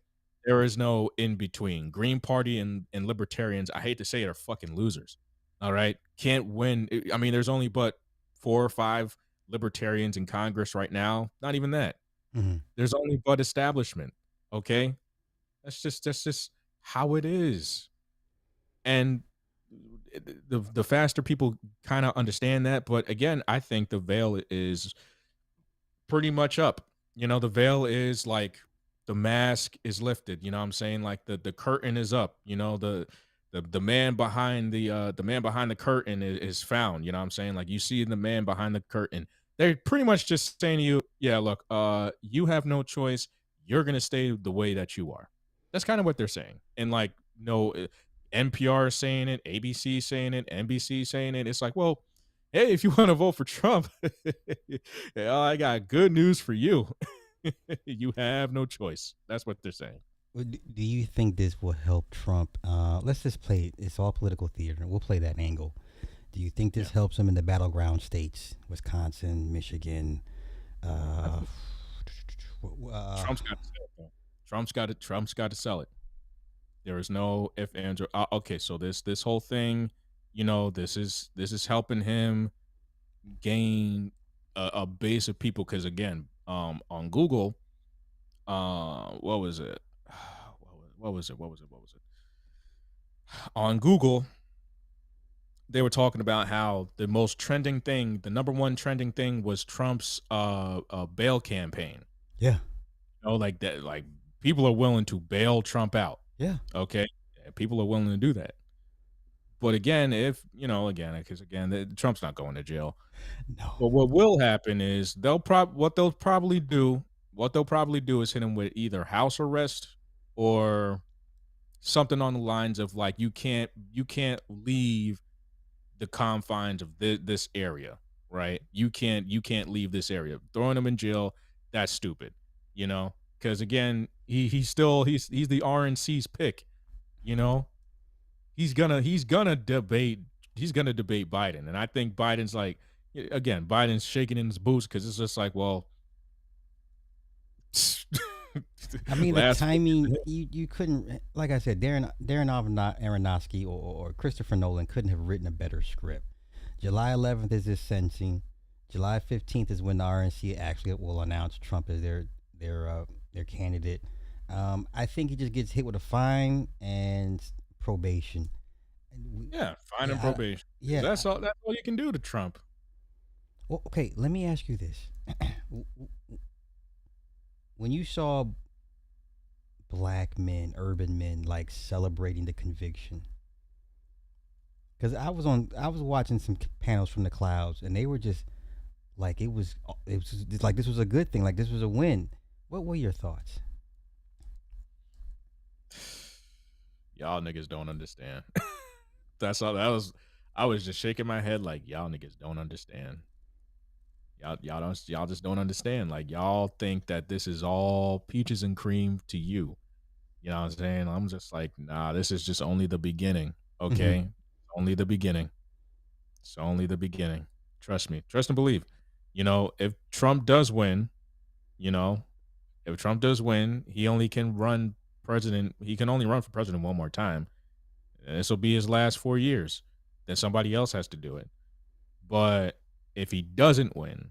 There is no in between. Green Party and libertarians, I hate to say it, are fucking losers. All right. Can't win. I mean, there's only but 4 or 5 libertarians in Congress right now. Not even that. Mhm. There's only but establishment. Okay. That's just how it is. And the faster people kind of understand that, but again, I think the veil is pretty much up. The veil is like the mask is lifted. You know what I'm saying? Like the curtain is up. The man behind the curtain is found. You know what I'm saying? Like you see the man behind the curtain. They're pretty much just saying to you, yeah, look, you have no choice. You're gonna stay the way that you are. That's kind of what they're saying. And like no NPR is saying it, ABC is saying it, NBC is saying it. It's like, well, hey, if you want to vote for Trump, yeah, I got good news for you. You have no choice. That's what they're saying. Do you think this will help Trump? Let's just play. It's all political theater. We'll play that angle. Do you think Yeah. this helps him in the battleground states, Wisconsin, Michigan? I Uh, think Trump's got to sell it, though. Trump's got to sell it. There is no if ands or okay. So this whole thing, this is helping him gain a base of people because again, on Google, what was it? What was it? On Google, they were talking about how the most trending thing, the number one trending thing was Trump's bail campaign. yeah, Like that, like people are willing to bail Trump out. yeah. Okay, people are willing to do that. But again, if again, because again, Trump's not going to jail. No. But what will happen is what they'll probably do is hit him with either house arrest or something on the lines of like you can't leave the confines of this area, right? You can't leave this area. Throwing him in jail, that's stupid, because again, he's the RNC's pick, you know. He's gonna debate Biden, and I think Biden's like again, Biden's shaking in his boots because it's just like, well, I mean, the last 4 years of timing, him. you couldn't, like I said, Aronofsky or Christopher Nolan couldn't have written a better script. July 11th is his sentencing. July 15th is when the RNC actually will announce Trump as their candidate. I think he just gets hit with a fine and probation. And Yeah, fine and yeah, probation because yeah. that's all you can do to Trump. Well, okay, let me ask you this: when you saw black men, urban men, like celebrating the conviction, because I was watching some panels from the clouds, and they were just Like it was just like this was a good thing. Like this was a win. What were your thoughts? Y'all niggas don't understand. That's all. That was. I was just shaking my head like y'all niggas don't understand. Y'all just don't understand. Like y'all think that this is all peaches and cream to you. You know what I'm saying? I'm just like, nah, this is just only the beginning. Hmm. Okay? Only the beginning. It's only the beginning. Trust me. Trust and believe. If Trump does win, you know, if Trump does win, he can only run for president one more time. And this will be his last 4 years. Then somebody else has to do it. But if he doesn't win,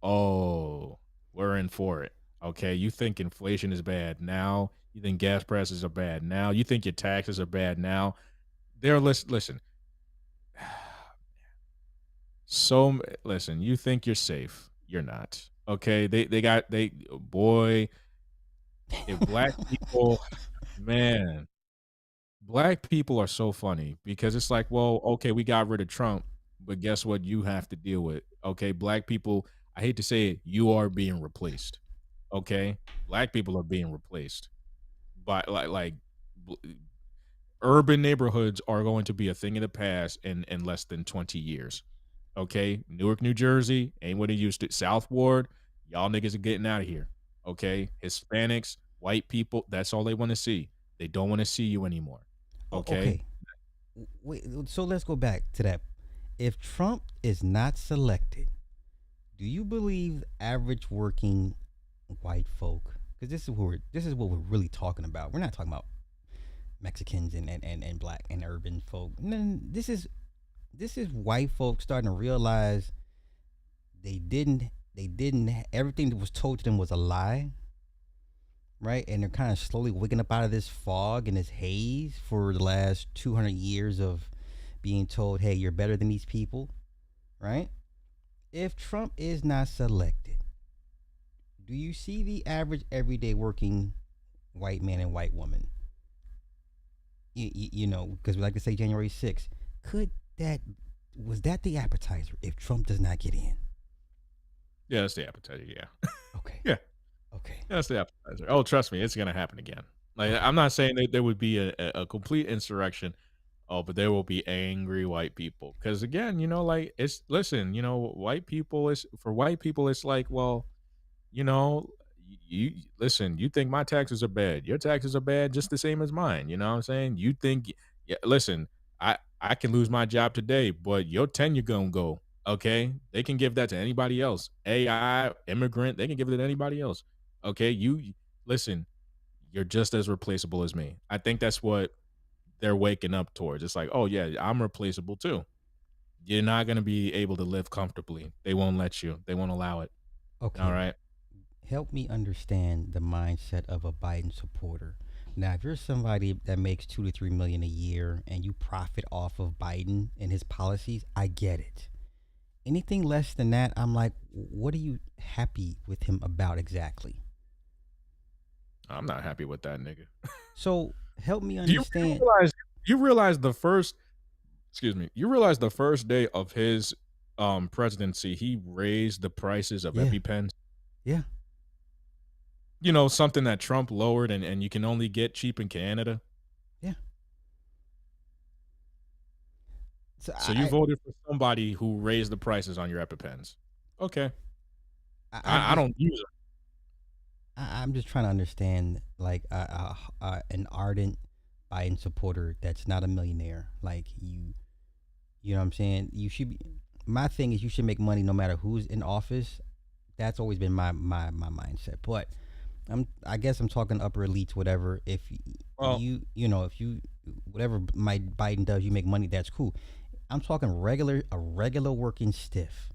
oh, we're in for it. Okay, you think inflation is bad now. You think gas prices are bad now. You think your taxes are bad now. Listen. Listen. You think you're safe. You're not. Okay, they boy. If black people, man, black people are so funny because it's like, well, okay, we got rid of Trump, but guess what? You have to deal with. Okay, black people. I hate to say it, you are being replaced. Okay, black people are being replaced by bl- urban neighborhoods are going to be a thing of the past in less than 20 years. Okay, Newark, New Jersey ain't what it used to. South Ward, y'all niggas are getting out of here. Okay, Hispanics, white people, that's all they want to see. They don't want to see you anymore. Okay, Okay, wait. So let's go back to that. If Trump is not selected, do you believe average working white folk? Because this is what we're really talking about. We're not talking about Mexicans and black and urban folk. This is white folk starting to realize they didn't everything that was told to them was a lie, right? And they're kind of slowly waking up out of this fog and this haze for the last 200 years of being told, hey, you're better than these people, right? If Trump is not selected, do you see the average everyday working white man and white woman? You know, because we like to say January 6th. Could that, was that the appetizer if Trump does not get in? yeah, that's the appetizer. Yeah, Okay. yeah, Okay. that's the appetizer. Oh, trust me, it's gonna happen again. Like Okay. I'm not saying that there would be a complete insurrection. Oh, but there will be angry white people because again, like it's listen, white people is for white people, it's like, well, you know, you listen, you think my taxes are bad. Your taxes are bad just the same as mine. You know what I'm saying? You think, yeah, listen, I can lose my job today, but your tenure gonna go. Okay. They can give that to anybody else. AI, immigrant, they can give it to anybody else. Okay. Listen, you're just as replaceable as me. I think that's what they're waking up towards. It's like, oh yeah, I'm replaceable too. You're not gonna be able to live comfortably. They won't let you. They won't allow it. All Okay. right. Help me understand the mindset of a Biden supporter. Now, if you're somebody that makes 2 to 3 million a year and you profit off of Biden and his policies, I get it. Anything less than that, I'm like, what are you happy with him about exactly? I'm not happy with that nigga. So help me Do understand. you realize the first excuse me, you realize the first day of his presidency, he raised the prices of Yeah, EpiPens? yeah. Something that Trump lowered and you can only get cheap in Canada. Yeah. So So you voted for somebody who raised the prices on your EpiPens. Okay. I'm I just don't use it. I'm just trying to understand like an ardent Biden supporter that's not a millionaire. Like you know what I'm saying? You should be. My thing is you should make money no matter who's in office. That's always been my mindset. But I guess I'm talking upper elites, whatever. If Well, you know if you whatever my Biden does, you make money. That's cool. I'm talking a regular working stiff,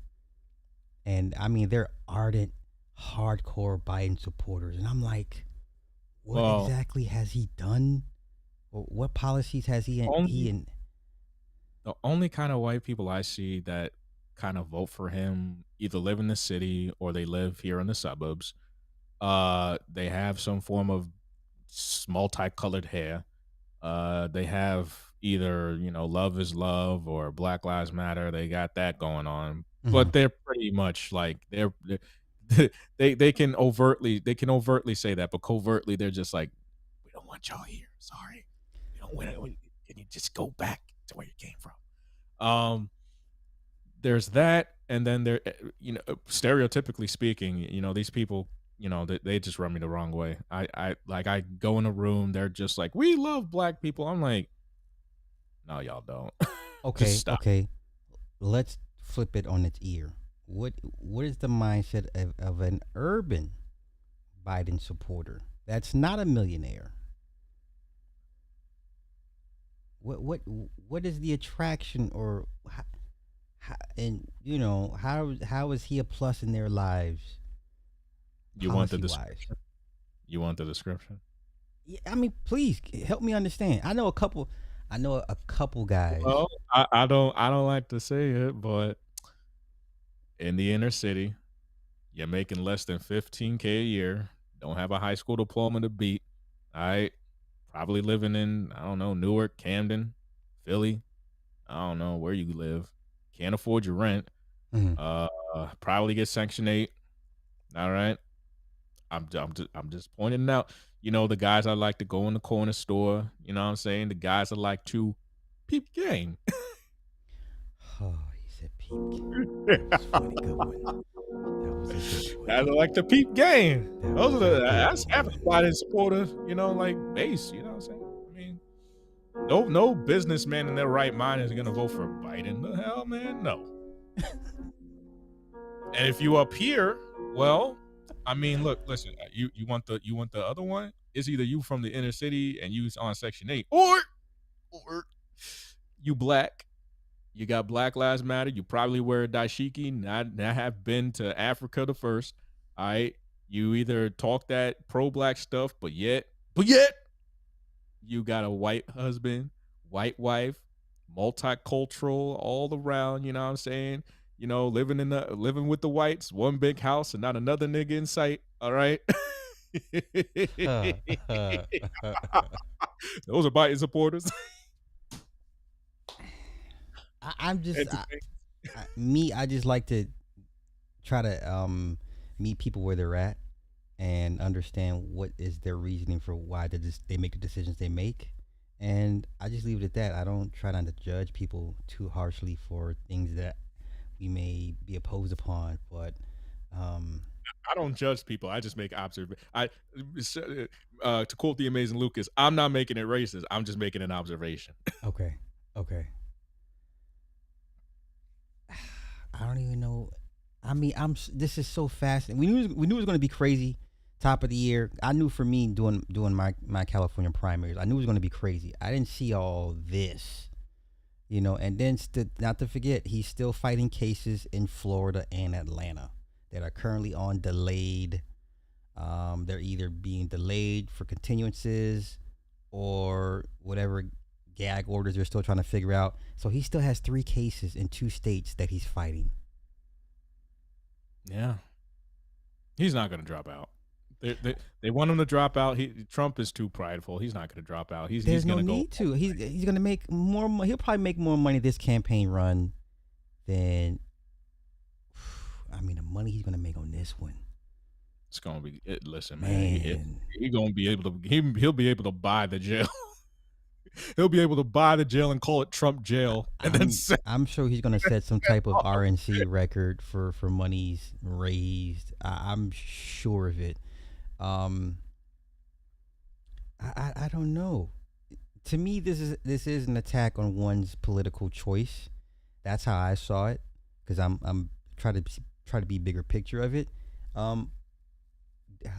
and I mean they're ardent, hardcore Biden supporters, and I'm like, what well, exactly has he done? Or what policies has he only in? the only kind of white people I see that kind of vote for him either live in the city or they live here in the suburbs. They have some form of multicolored hair. They have either, Love is Love or Black Lives Matter. They got that going on, Hmm. but they're pretty much like they can overtly say that, but covertly they're just like, we don't want y'all here. Sorry, we don't want it. Can you just go back to where you came from? Um, there's that, and then stereotypically speaking, these people, they just run me the wrong way. I go in a room, they're just like, we love black people. I'm like, no, y'all don't. Just Okay, stop. okay. Let's flip it on its ear. What is the mindset of an urban Biden supporter that's not a millionaire? What is the attraction, or and how is he a plus in their lives, You want the policy wise? description? You want the description? Yeah, I mean, please help me understand. I know a couple guys. Well, I don't like to say it, but in the inner city, you're making less than 15K a year, don't have a high school diploma to beat. All right. Probably living in, I don't know, Newark, Camden, Philly. I don't know where you live. Can't afford your rent. Mhm. Uh, probably get Section 8. All right. I'm just pointing it out. The guys I like to go in the corner store. You know what I'm saying? The guys I like to peep game. Oh, he said peep game. That was funny. Good one. That was a good one. Guys I like to peep game. That Those are was a good that's half one. the Biden supporter, like base, you know what I'm saying? I mean, no businessman in their right mind is gonna vote for Biden. The hell, man? No. And if you up here, well, I mean, look, listen, you want the other one? It's either you from the inner city and you on Section 8, or you black. You got Black Lives Matter. You probably wear a dashiki. Not have been to Africa the first. All right. You either talk that pro black stuff, but yet you got a white husband, white wife, multicultural all around. You know what I'm saying? Living with the whites, one big house and not another nigga in sight. All right. Those are Biden supporters. I'm just Entertain. me. I just like to try to meet people where they're at and understand what is their reasoning for why they make the decisions they make. And I just leave it at that. I don't try not to judge people too harshly for things that we may be opposed upon. But um, I don't judge people. I just make observations. To quote the amazing Lucas, I'm not making it racist. I'm just making an observation. okay, okay. I don't even know. I mean, This is so fast. We knew it was going to be crazy. Top of the year. I knew for me doing my California primaries. I knew it was going to be crazy. I didn't see all this, And then not to forget, he's still fighting cases in Florida and Atlanta that are currently on delayed. They're either being delayed for continuances or whatever gag orders they're still trying to figure out. So he still has 3 cases in 2 states that he's fighting. Yeah, he's not going to drop out. They want him to drop out. Trump is too prideful. He's not going to drop out. He's There's going no to go need all to. the way. He's gonna make more. He'll probably make more money this campaign run than. I mean, the money he's gonna make on this one, It's going to be. Listen, man. man. He going to be able to. He'll be able to buy the jail. He'll be able to buy the jail and call it Trump jail, and then I'm say, I'm sure he's gonna set some type of RNC record for monies raised. I'm sure of it. Um, I don't know. To me, this is an attack on one's political choice. That's how I saw it, because I'm try to be bigger picture of it. Um,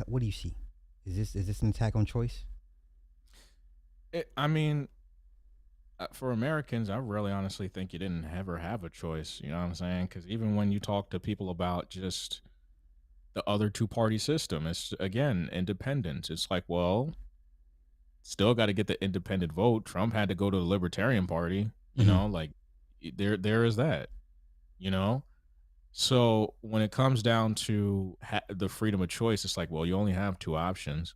what do you see? Is this an attack on choice? I mean, for Americans, I really honestly think you didn't ever have a choice. You know what I'm saying? Because even when you talk to people about just the other two-party system, it's again independence. It's like, well, still got to get the independent vote. Trump had to go to the Libertarian Party. Hmm. Like there is that. You know. So when it comes down to the freedom of choice, it's like, well, you only have two options.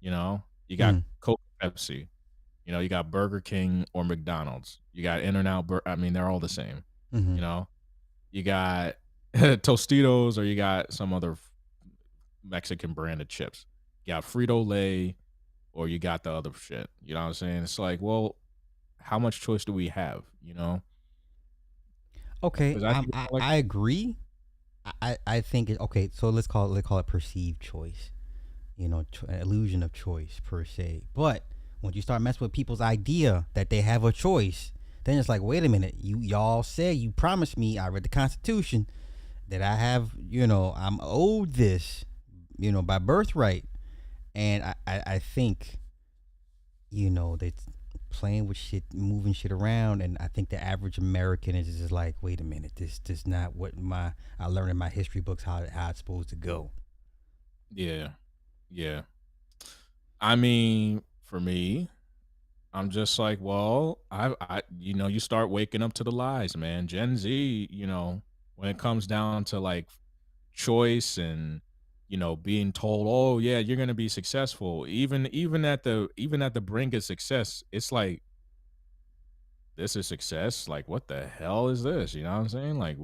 You know, you got Hmm. Coke, and Pepsi. You know, you got Burger King or McDonald's. You got In-N-Out. I mean, they're all the same. Hmm. You know, you got Tostitos or you got some other Mexican branded chips. You got Frito Lay or you got the other shit. You know what I'm saying? It's like, well, how much choice do we have? You know, Okay, because I think it's like, I agree. I think it, okay. So let's call it perceived choice. You know, illusion of choice per se. But when you start messing with people's idea that they have a choice, then it's like, wait a minute, y'all say you promised me. I read the Constitution that I have. You know, I'm owed this. You know, by birthright, and I think you know they playing with shit, moving shit around, and I think the average American is just like, wait a minute, this not what my I learned in my history books how it's supposed to go. yeah, yeah. I mean, for me, I'm just like, well, you know, you start waking up to the lies, man. Gen Z, you know, when it comes down to like choice and being told, oh yeah, you're gonna be successful, even at the brink of success, it's like this is success. Like, what the hell is this? You know what I'm saying? Like,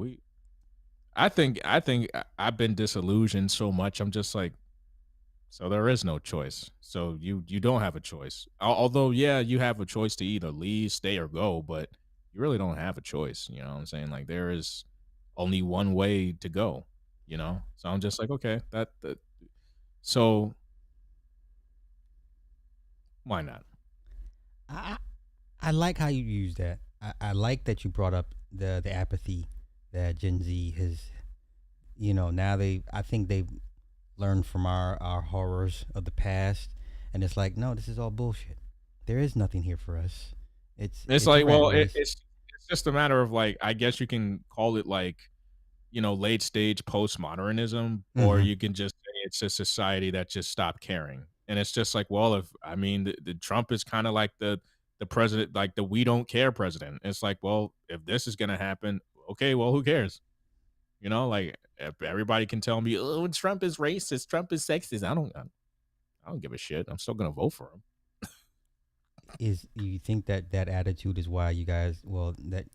I've been disillusioned so much. I'm just like, so there is no choice. So you don't have a choice. Although, yeah, you have a choice to either leave, stay, or go, but you really don't have a choice. You know what I'm saying? Like, there is only one way to go. You know. So I'm just like, okay, that. So why not? I I like how you use that. I like that you brought up the apathy that Gen Z has. You know, now I think they've learned from our horrors of the past, and it's like, no, this is all bullshit. There is nothing here for us. It's It's a like, rat well, race. it's just a matter of like, I guess you can call it like, late stage postmodernism, or Mm-hmm. you can just say it's a society that just stopped caring. And it's just like, well, if I mean, the Trump is kind of like the president, like the we don't care president. It's like, well, if this is gonna happen, okay, well, who cares? Like if everybody can tell me, oh, Trump is racist, Trump is sexist. I don't give a shit. I'm still gonna vote for him. Is you think that that attitude is why you guys, well, that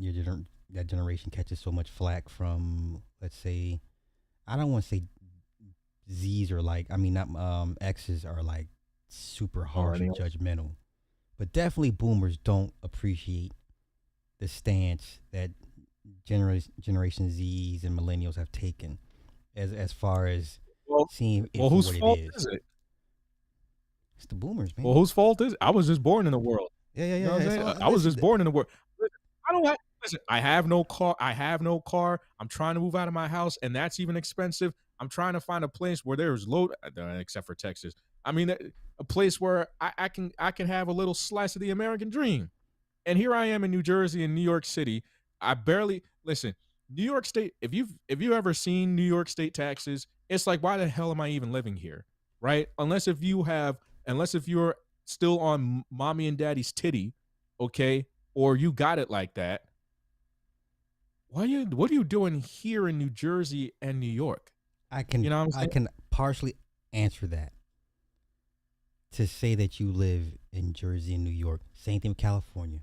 that generation catches so much flack from, let's say, I don't want to say Z's are like, I mean, not X's are like super harsh and Millennials. judgmental, but definitely boomers don't appreciate the stance that Generation Z's and millennials have taken as far as Well, seeing it well, for whose what it fault is. is it? It's the boomers, Well, man. whose fault is it? I was just born in the world. Yeah, yeah, You yeah, know what yeah. I'm It's saying? all, I was listen. just born in the world. Listen, I don't have listen, I have no car. I have no car. I'm trying to move out of my house, and that's even expensive. I'm trying to find a place where there's low, except for Texas. I mean, a place where I can have a little slice of the American dream. And here I am in New Jersey and New York City. I barely listen. New York State. If you ever seen New York State taxes, it's like, why the hell am I even living here, right? Unless if you're still on mommy and daddy's titty, okay, or you got it like that. What are you doing here in New Jersey and New York? You know what I'm I saying? can partially answer that to say that you live in Jersey and New York. Same thing with California.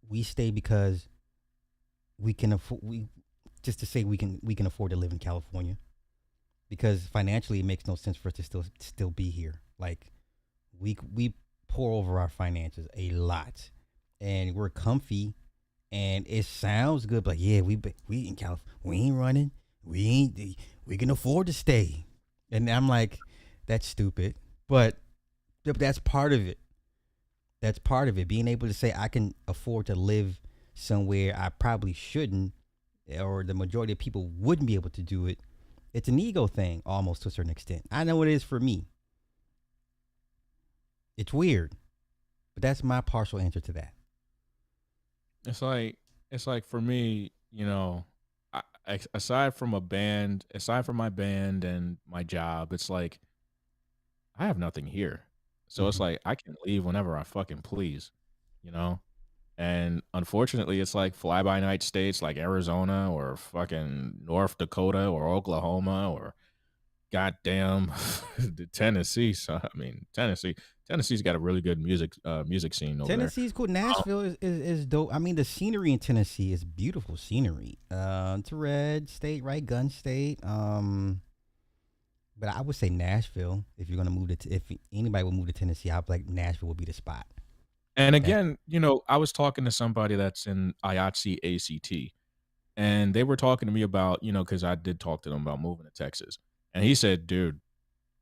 We stay because we can afford we just to say we can afford to live in California because financially it makes no sense for us to still be here. Like we pour over our finances a lot, and we're comfy, and it sounds good. But yeah, we in California, we ain't running, we ain't we can afford to stay, and I'm like, that's stupid, but that's part of it. That's part of it. Being able to say I can afford to live somewhere I probably shouldn't, or the majority of people wouldn't be able to do it. It's an ego thing, almost to a certain extent. I know it is for me. It's weird, but that's my partial answer to that. It's like for me, aside from my band and my job, it's like I have nothing here. So it's Hmm. like I can leave whenever I fucking please, you know? And unfortunately, it's like fly by night states like Arizona or fucking North Dakota or Oklahoma or goddamn the Tennessee. So I mean, Tennessee's got a really good music scene over there. Tennessee's cool. Um, Nashville is dope. I mean, the scenery in Tennessee is beautiful scenery. It's a red state, right? Gun state. But I would say Nashville. If you're gonna move to, if anybody would move to Tennessee, I would like Nashville would be the spot. and That again, I was talking to somebody that's in IATSE ACT, and they were talking to me about, because I did talk to them about moving to Texas, and he said, "Dude,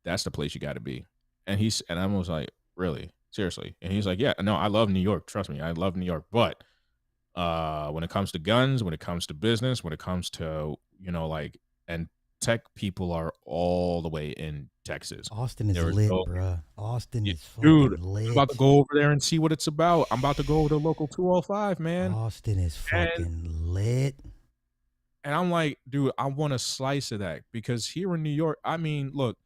that's the place you got to be." And I was like, "Really? Seriously?" And he's like, "Yeah, no, I love New York. Trust me, I love New York. But when it comes to guns, when it comes to business, when it comes to like, and tech people are all the way in Texas. Austin is There is lit, no, bruh. Austin yeah, is dude. fucking I'm about to lit. go over there and see what it's about. I'm about to go to local 205, man. Austin is And fucking lit. I'm like, dude, I want a slice of that because here in New York, I mean, look,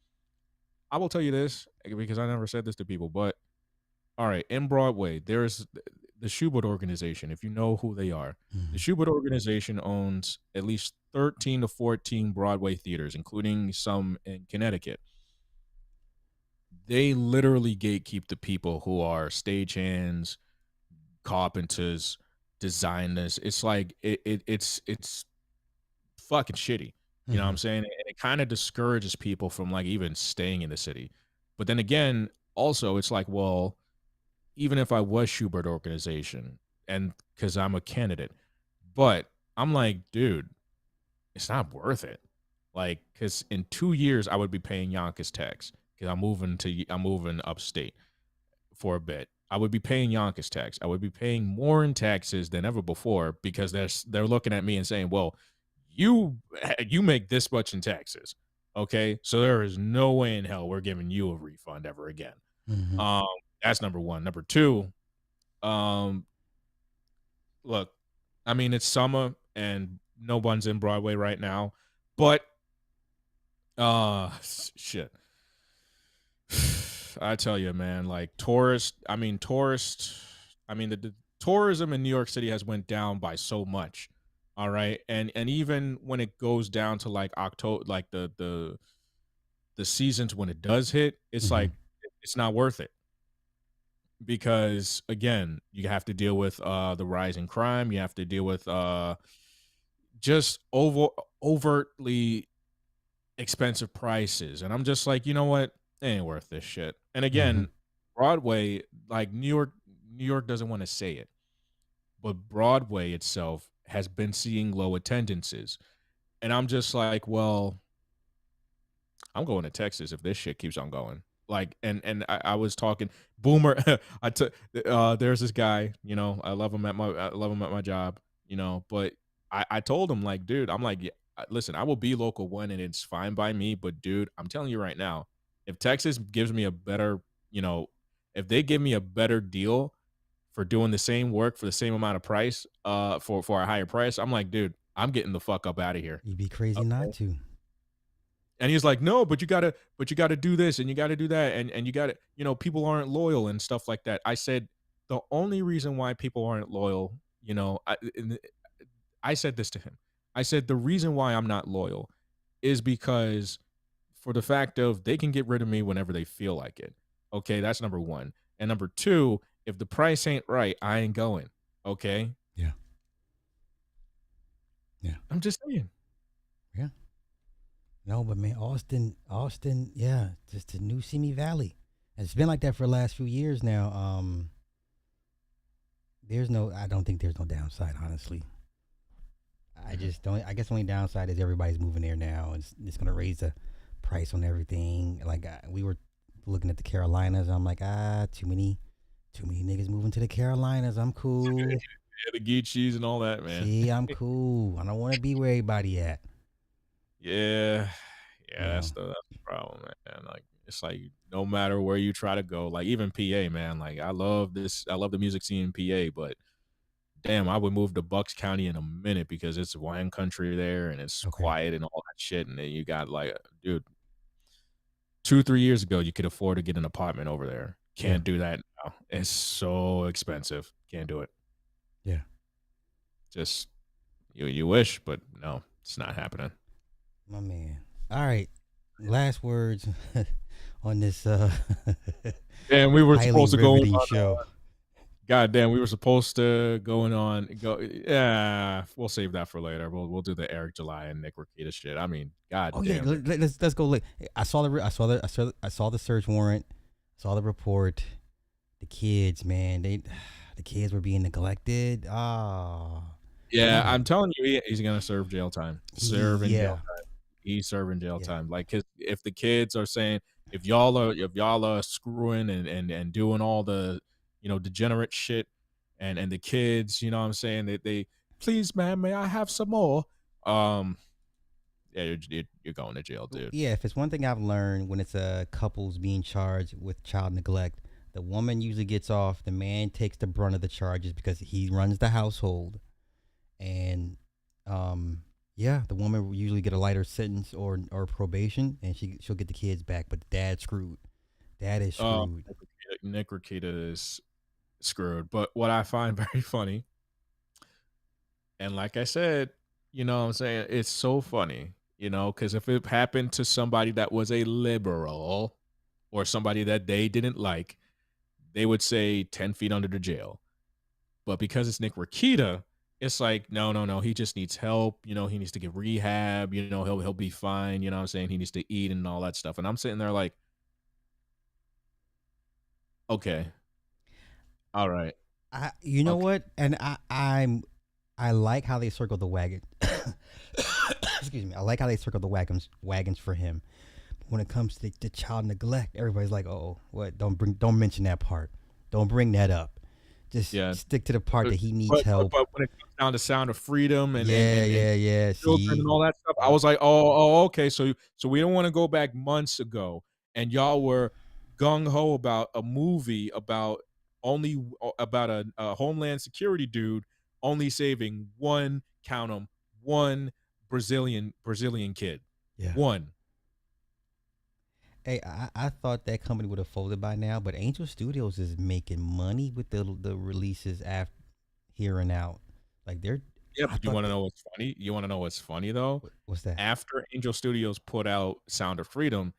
I will tell you this because I never said this to people, but all right, in Broadway, there's the Schubert organization. If you know who they are, the Mhm. Schubert organization owns at least 13 to 14 Broadway theaters, including some in Connecticut. They literally gatekeep the people who are stagehands, carpenters, designers. It's like it's fucking shitty. You know what I'm Mhm. saying? And it kind of discourages people from like even staying in the city. But then again, also it's like, well, even if I was Schubert organization and because I'm a candidate, but I'm like, dude, it's not worth it. Like, because in 2 years I would be paying Yonkers tax because I'm moving upstate for a bit. I would be paying Yonkers tax. I would be paying more in taxes than ever before because they're looking at me and saying, well, you make this much in taxes. Okay. So there is no way in hell we're giving you a refund ever again. Mhm. Um, that's number one. Number two, um, look, I mean it's summer and no one's in Broadway right now, but shit. I tell you, man, like the tourism in New York City has went down by so much. All right. And even when it goes down to like October, like the seasons when it does hit, it's Mhm. like it's not worth it because again, you have to deal with the rising crime, you have to deal with just overtly expensive prices. And I'm just like, you know what? It ain't worth this shit. And Mhm. again, Broadway, like New York doesn't want to say it, but Broadway itself has been seeing low attendances. And I'm just like, well, I'm going to Texas if this shit keeps on going. Like, and I was talking Boomer. I took there's this guy, I love him at my job, but I told him like, dude, I'm like, yeah, listen, I will be local one, and it's fine by me. But dude, I'm telling you right now, if Texas gives me a better, you know, if they give me a better deal for doing the same work for the same amount of price, for a higher price, I'm like, dude, I'm getting the fuck up out of here. You'd be crazy not to. And he's like, "No, but you gotta do this and you gotta do that, and you gotta, people aren't loyal and stuff like that." I said, "The only reason why people aren't loyal, I said this to him. I said the reason why I'm not loyal is because for the fact of they can get rid of me whenever they feel like it. Okay, that's number one. And number two, if the price ain't right, I ain't going. Okay, Yeah. Yeah. I'm just saying. Yeah. No, but man, Austin, yeah, just the new Simi Valley. It's been like that for the last few years now. I don't think there's no downside, honestly. I Mhm. just don't. I guess the only downside is everybody's moving there now. It's gonna raise the price on everything. Like we were looking at the Carolinas. I'm like, too many niggas moving to the Carolinas. I'm cool. Yeah, the Geechees and all that, man. See, I'm cool. I don't want to be where everybody at. Yeah, yeah, You know. that's the problem, man. Like, it's like no matter where you try to go, like even PA, man. Like, I love the music scene in PA, but damn, I would move to Bucks County in a minute because it's wine country there and it's Okay. quiet and all that shit. And then you got like, dude, 2, 3 years ago, you could afford to get an apartment over there. Yeah. Can't do that now. It's so expensive. Can't do it. Yeah. Just you wish, but no, it's not happening. My man. All right. last words on this And we were highly supposed to go riveting on. show. God damn, we were supposed to go. Yeah, we'll save that for later. We'll do the Eric July and Nick Rakita shit. I mean, god Oh yeah, damn it. let's go. I saw the search warrant. Saw the report. The kids, man, the kids were being neglected. Ah, Yeah, damn it. I'm telling you, he's gonna serve jail time. Serving jail Yeah, time. He's serving jail yeah. time. Like, 'cause if the kids are saying, if y'all are screwing and doing all the degenerate shit, and the kids, you know what I'm saying, they please, man, may I have some more? Um, yeah, you're going to jail, dude. Yeah, if it's one thing I've learned when it's couples being charged with child neglect, the woman usually gets off. The man takes the brunt of the charges because he runs the household, and yeah, the woman will usually get a lighter sentence or probation, and she'll get the kids back. But the dad's screwed. Dad is screwed. Nick Rakita is screwed. But what I find very funny, and like I said, you know what I'm saying, it's so funny, because if it happened to somebody that was a liberal or somebody that they didn't like, they would say 10 feet under the jail. But because it's Nick Rakita, it's like, no, no, no, he just needs help. He needs to get rehab. He'll be fine. You know what I'm saying? He needs to eat and all that stuff. And I'm sitting there like, okay, all right, You know okay. what? And I like how they circle the wagon. Excuse me. I like how they circle the wagons for him. But when it comes to the child neglect, everybody's like, "Oh, what? Don't mention that part. Don't bring that up. Just Yeah. stick to the part But, that he needs but, help." but when it comes down to Sound of Freedom and Yeah. children See, and all that stuff, I was like, oh, okay. So we don't want to go back months ago, and y'all were gung ho about a movie about a Homeland Security dude only saving one, count 'em, one Brazilian kid, yeah. one. Hey, I thought that company would have folded by now, but Angel Studios is making money with the releases after here and out. Like they're, Yeah, I but you thought want to that. know what's funny? You want to know what's funny though? What's that? After Angel Studios put out Sound of Freedom,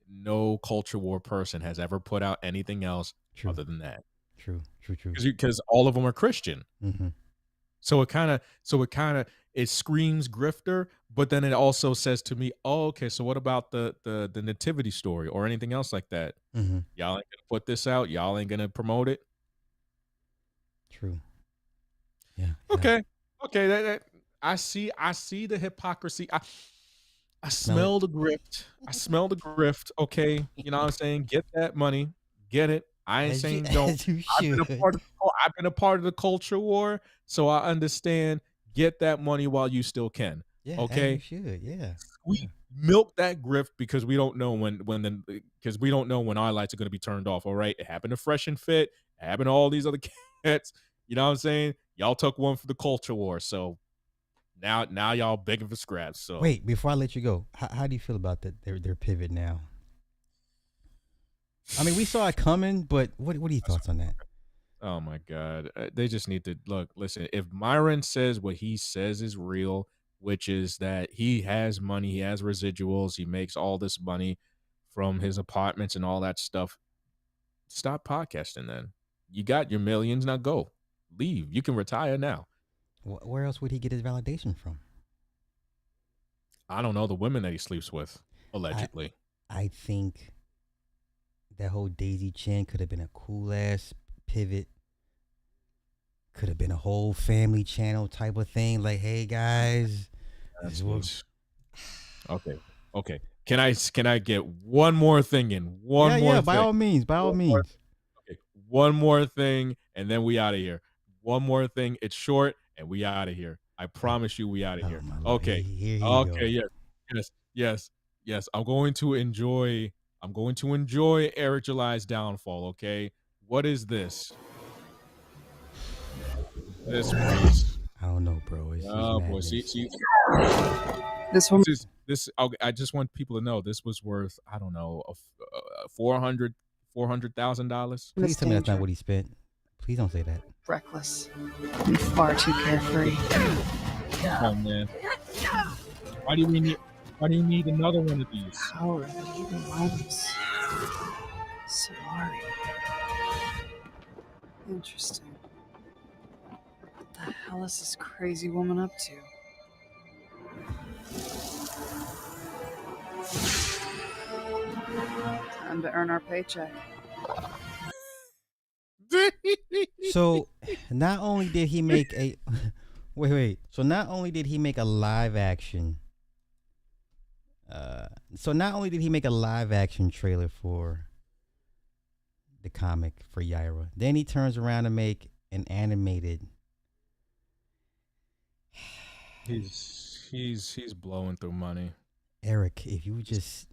no culture war person has ever put out anything else True, other than that, true. because all of them are Christian. Mm-hmm. So it screams grifter, but then it also says to me, oh, okay, so what about the nativity story or anything else like that? Mm-hmm. Y'all ain't gonna put this out. Y'all ain't gonna promote it. True. Yeah. Okay, okay, I see the hypocrisy. I Smell it. smell the grift. I smell the grift. Okay, you know what I'm saying? Get that money. Get it. I ain't As you, saying don't. as you I've been a should. part of I've been a part of the culture war, so I understand. Get that money while you still can. Yeah, as you Okay? should. Yeah. We milk that grift because we don't know because we don't know when our lights are going to be turned off. All right, it happened to Fresh and Fit. It happened to all these other cats. You know what I'm saying? Y'all took one for the culture war, so now y'all begging for scraps. So Wait, before I let you go, how do you feel about that? Their pivot now. I mean, we saw it coming, but what are your thoughts on that? oh my god, they just need to listen. If Myron says what he says is real, which is that he has money, he has residuals, he makes all this money from his apartments and all that stuff, stop podcasting then. You got your millions, now go. Leave. You can retire now. Where else would he get his validation from? I don't know the women that he sleeps with, I allegedly. I think that whole Daisy Chen could have been a cool ass pivot. Could have been a whole family channel type of thing. Like, hey guys, this is what. Okay. Okay. Can I get one more thing in? One more Yeah. By thing. all means, One more, means. okay. One more thing, and then we out of here. One more thing. It's short, and we out of here. I promise you, we out of Oh here. my lord. Okay. Here you Okay. go. Yes. I'm going to enjoy Eric July's downfall. Okay. What is this? This piece. I don't know, bro. It's Oh boy. madness. See, This one. I just want people to know this was worth, I don't know, $400,000. Please tell me that's not danger. what he spent. Please don't say that. Reckless. And far too carefree. Oh man, why do we need Why do you need another one of these? Power that even rivals Safari. Interesting. What the hell is this crazy woman up to? Time to earn our paycheck. So not only did he make a wait. So not only did he make a live action trailer for the comic for Yaira, then he turns around and make an animated. He's blowing through money. Eric, if you just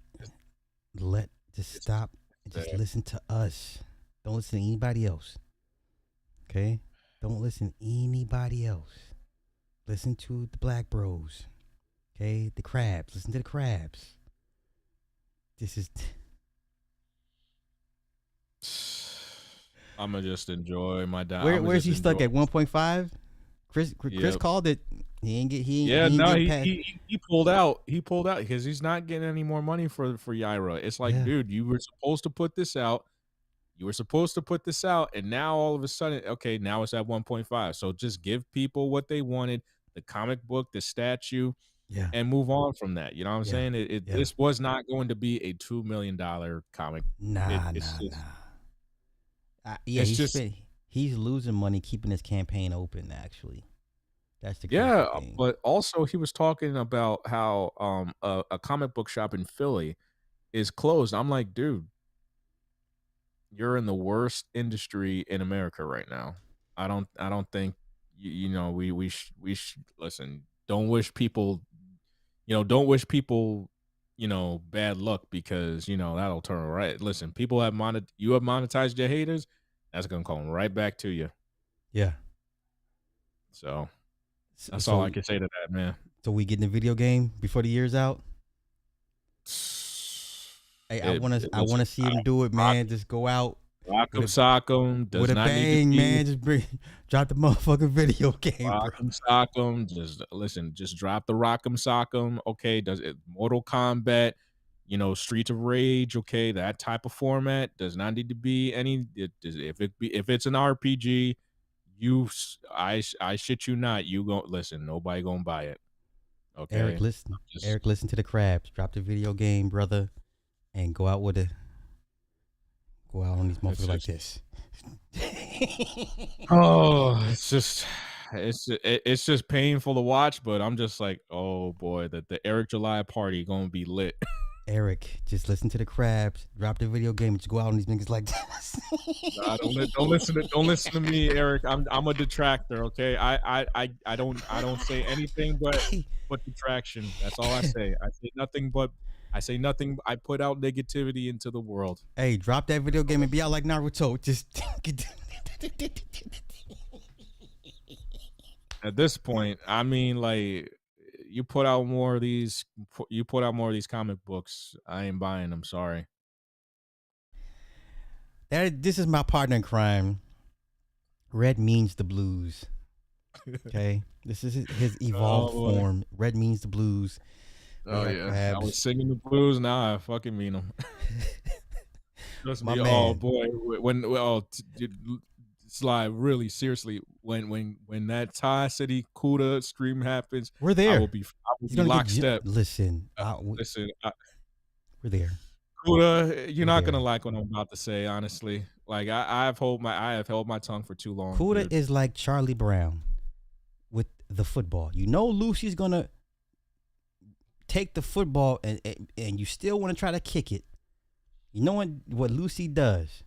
stop and just listen to us. Don't listen to anybody else. Okay? Don't listen to anybody else. Listen to the Black Bros. Okay? The Crabs. Listen to the Crabs. This is I'm gonna just enjoy my down. Where's he stuck at 1.5? Chris called it. He pulled out. He pulled out because he's not getting any more money for Yaira. It's like, dude, you were supposed to put this out. And now all of a sudden, okay, now it's at 1.5. So just give people what they wanted, the comic book, the statue, and move on from that. You know what I'm saying? This was not going to be a $2 million comic. He's losing money keeping his campaign open, actually. That's the thing. But also he was talking about how a comic book shop in Philly is closed. I'm like, dude, you're in the worst industry in America right now. I don't think we listen. Don't wish people bad luck, because that'll turn right. Listen, people have monetized your haters. That's gonna come right back to you. Yeah. So that's all I can say to that, man. So we getting the video game before the year's out? Hey, I want to see him do it, man. Just go out, Rock'em Sock'em, with a bang, man. Just drop the motherfucking video game. Rock'em Sock'em, just drop the Rock'em Sock'em. Okay, does it Mortal Kombat? Streets of Rage. Okay, that type of format does not need to be any. If it's an RPG, I shit you not. You go listen. Nobody gonna buy it. Okay, Eric, listen. Eric, listen to the Crabs. Drop the video game, brother, and go out on these motherfuckers like this. Oh, it's just painful to watch, but I'm just like, oh boy, the Eric July party gonna be lit. Eric, just listen to the Crabs. Drop the video game. Just go out on these niggas like this. Nah, don't listen to me, Eric. I'm a detractor. Okay, I don't say anything but detraction. That's all I say. I say nothing. I put out negativity into the world. Hey, drop that video game and be out like Naruto. Just at this point, I mean, like, you put out more of these comic books, I ain't buying them. Sorry. This is my partner in crime. Red Means the Blues. Okay, this is his evolved form. Red Means the Blues. Oh yeah, I was singing the blues. Now I fucking mean them. Trust me. Oh boy, Sly, really seriously, when that Thai City Kuda stream happens, we're there. I will be lockstep. Listen, we're there. Kuda, you're not gonna like what I'm about to say, honestly. Like I have held my tongue for too long. Kuda is like Charlie Brown with the football. Lucy's gonna take the football and you still want to try to kick it. You know what Lucy does?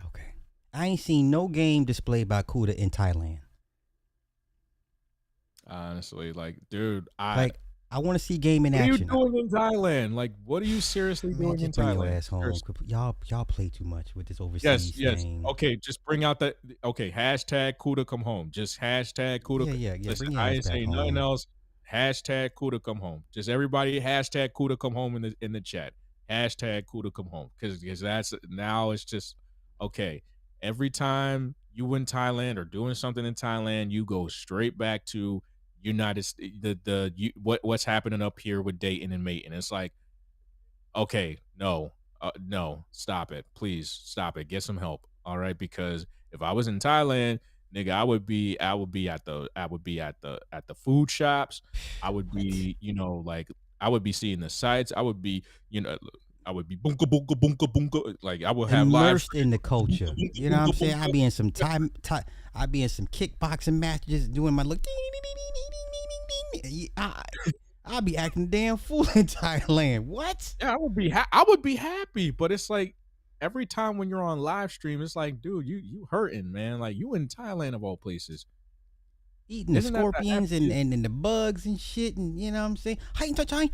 Okay. I ain't seen no game displayed by Kuda in Thailand. Honestly, like, dude, I want to see game in action. What are you doing in Thailand? Like, what are you seriously doing in Thailand? Bring your ass home. Y'all play too much with this overseas thing. Okay, just bring out that. Okay, hashtag Kuda come home. Just hashtag Kuda. Yeah. Listen, I ain't saying nothing else. Hashtag Kuda come home. Just everybody hashtag Kuda come home in the chat. Hashtag Kuda come home, because that's now it's just okay. Every time you in Thailand or doing something in Thailand, you go straight back to what's happening up here with dating and mating. It's like, okay, no, stop it, please stop it, get some help, all right? Because if I was in Thailand, nigga, I would be at the food shops, I would What? be, like I would be seeing the sights, I would be, I would be boonka boonka boonka boonka, like I would have live Immersed in the streams, culture. boonka You know what I'm boonka saying? boonka I'd boonka. be in some I'd be in some kickboxing matches doing my look. I'd be acting damn fool in Thailand. What? Yeah, I would be happy, but it's like every time when you're on live stream, it's like, dude, you hurting, man. Like you in Thailand of all places. Eating the Isn't that the scorpions happiest? and the bugs and shit, and you know what I'm saying? Hi, touch, hi.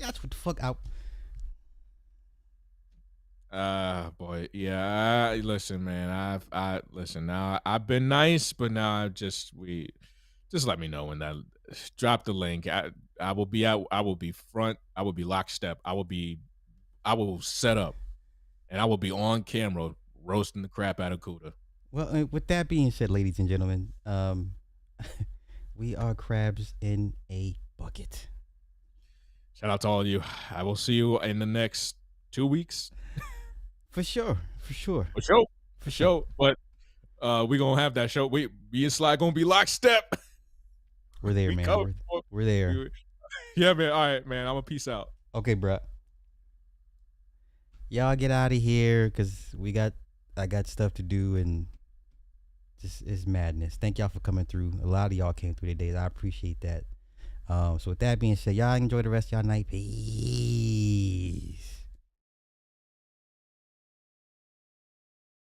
That's what the fuck out. Boy, yeah. Listen, man. I listen now. I've been nice, but now just let me know when that drop the link. I will be out. I will be front. I will be lockstep. I will set up, and I will be on camera roasting the crap out of Kuda. Well, with that being said, ladies and gentlemen, we are crabs in a bucket. Shout out to all of you. I will see you in the next 2 weeks. For sure. For sure. For Show, but we gonna have that show. Me and Sly gonna be lockstep. We're there, We man. coming, boy. We're there. Yeah, man. All right, man. I'm a peace out. Okay, bro. Y'all get out of here because I got stuff to do and just it's madness. Thank y'all for coming through. A lot of y'all came through today. I appreciate that. So with that being said, y'all enjoy the rest of y'all night. Peace.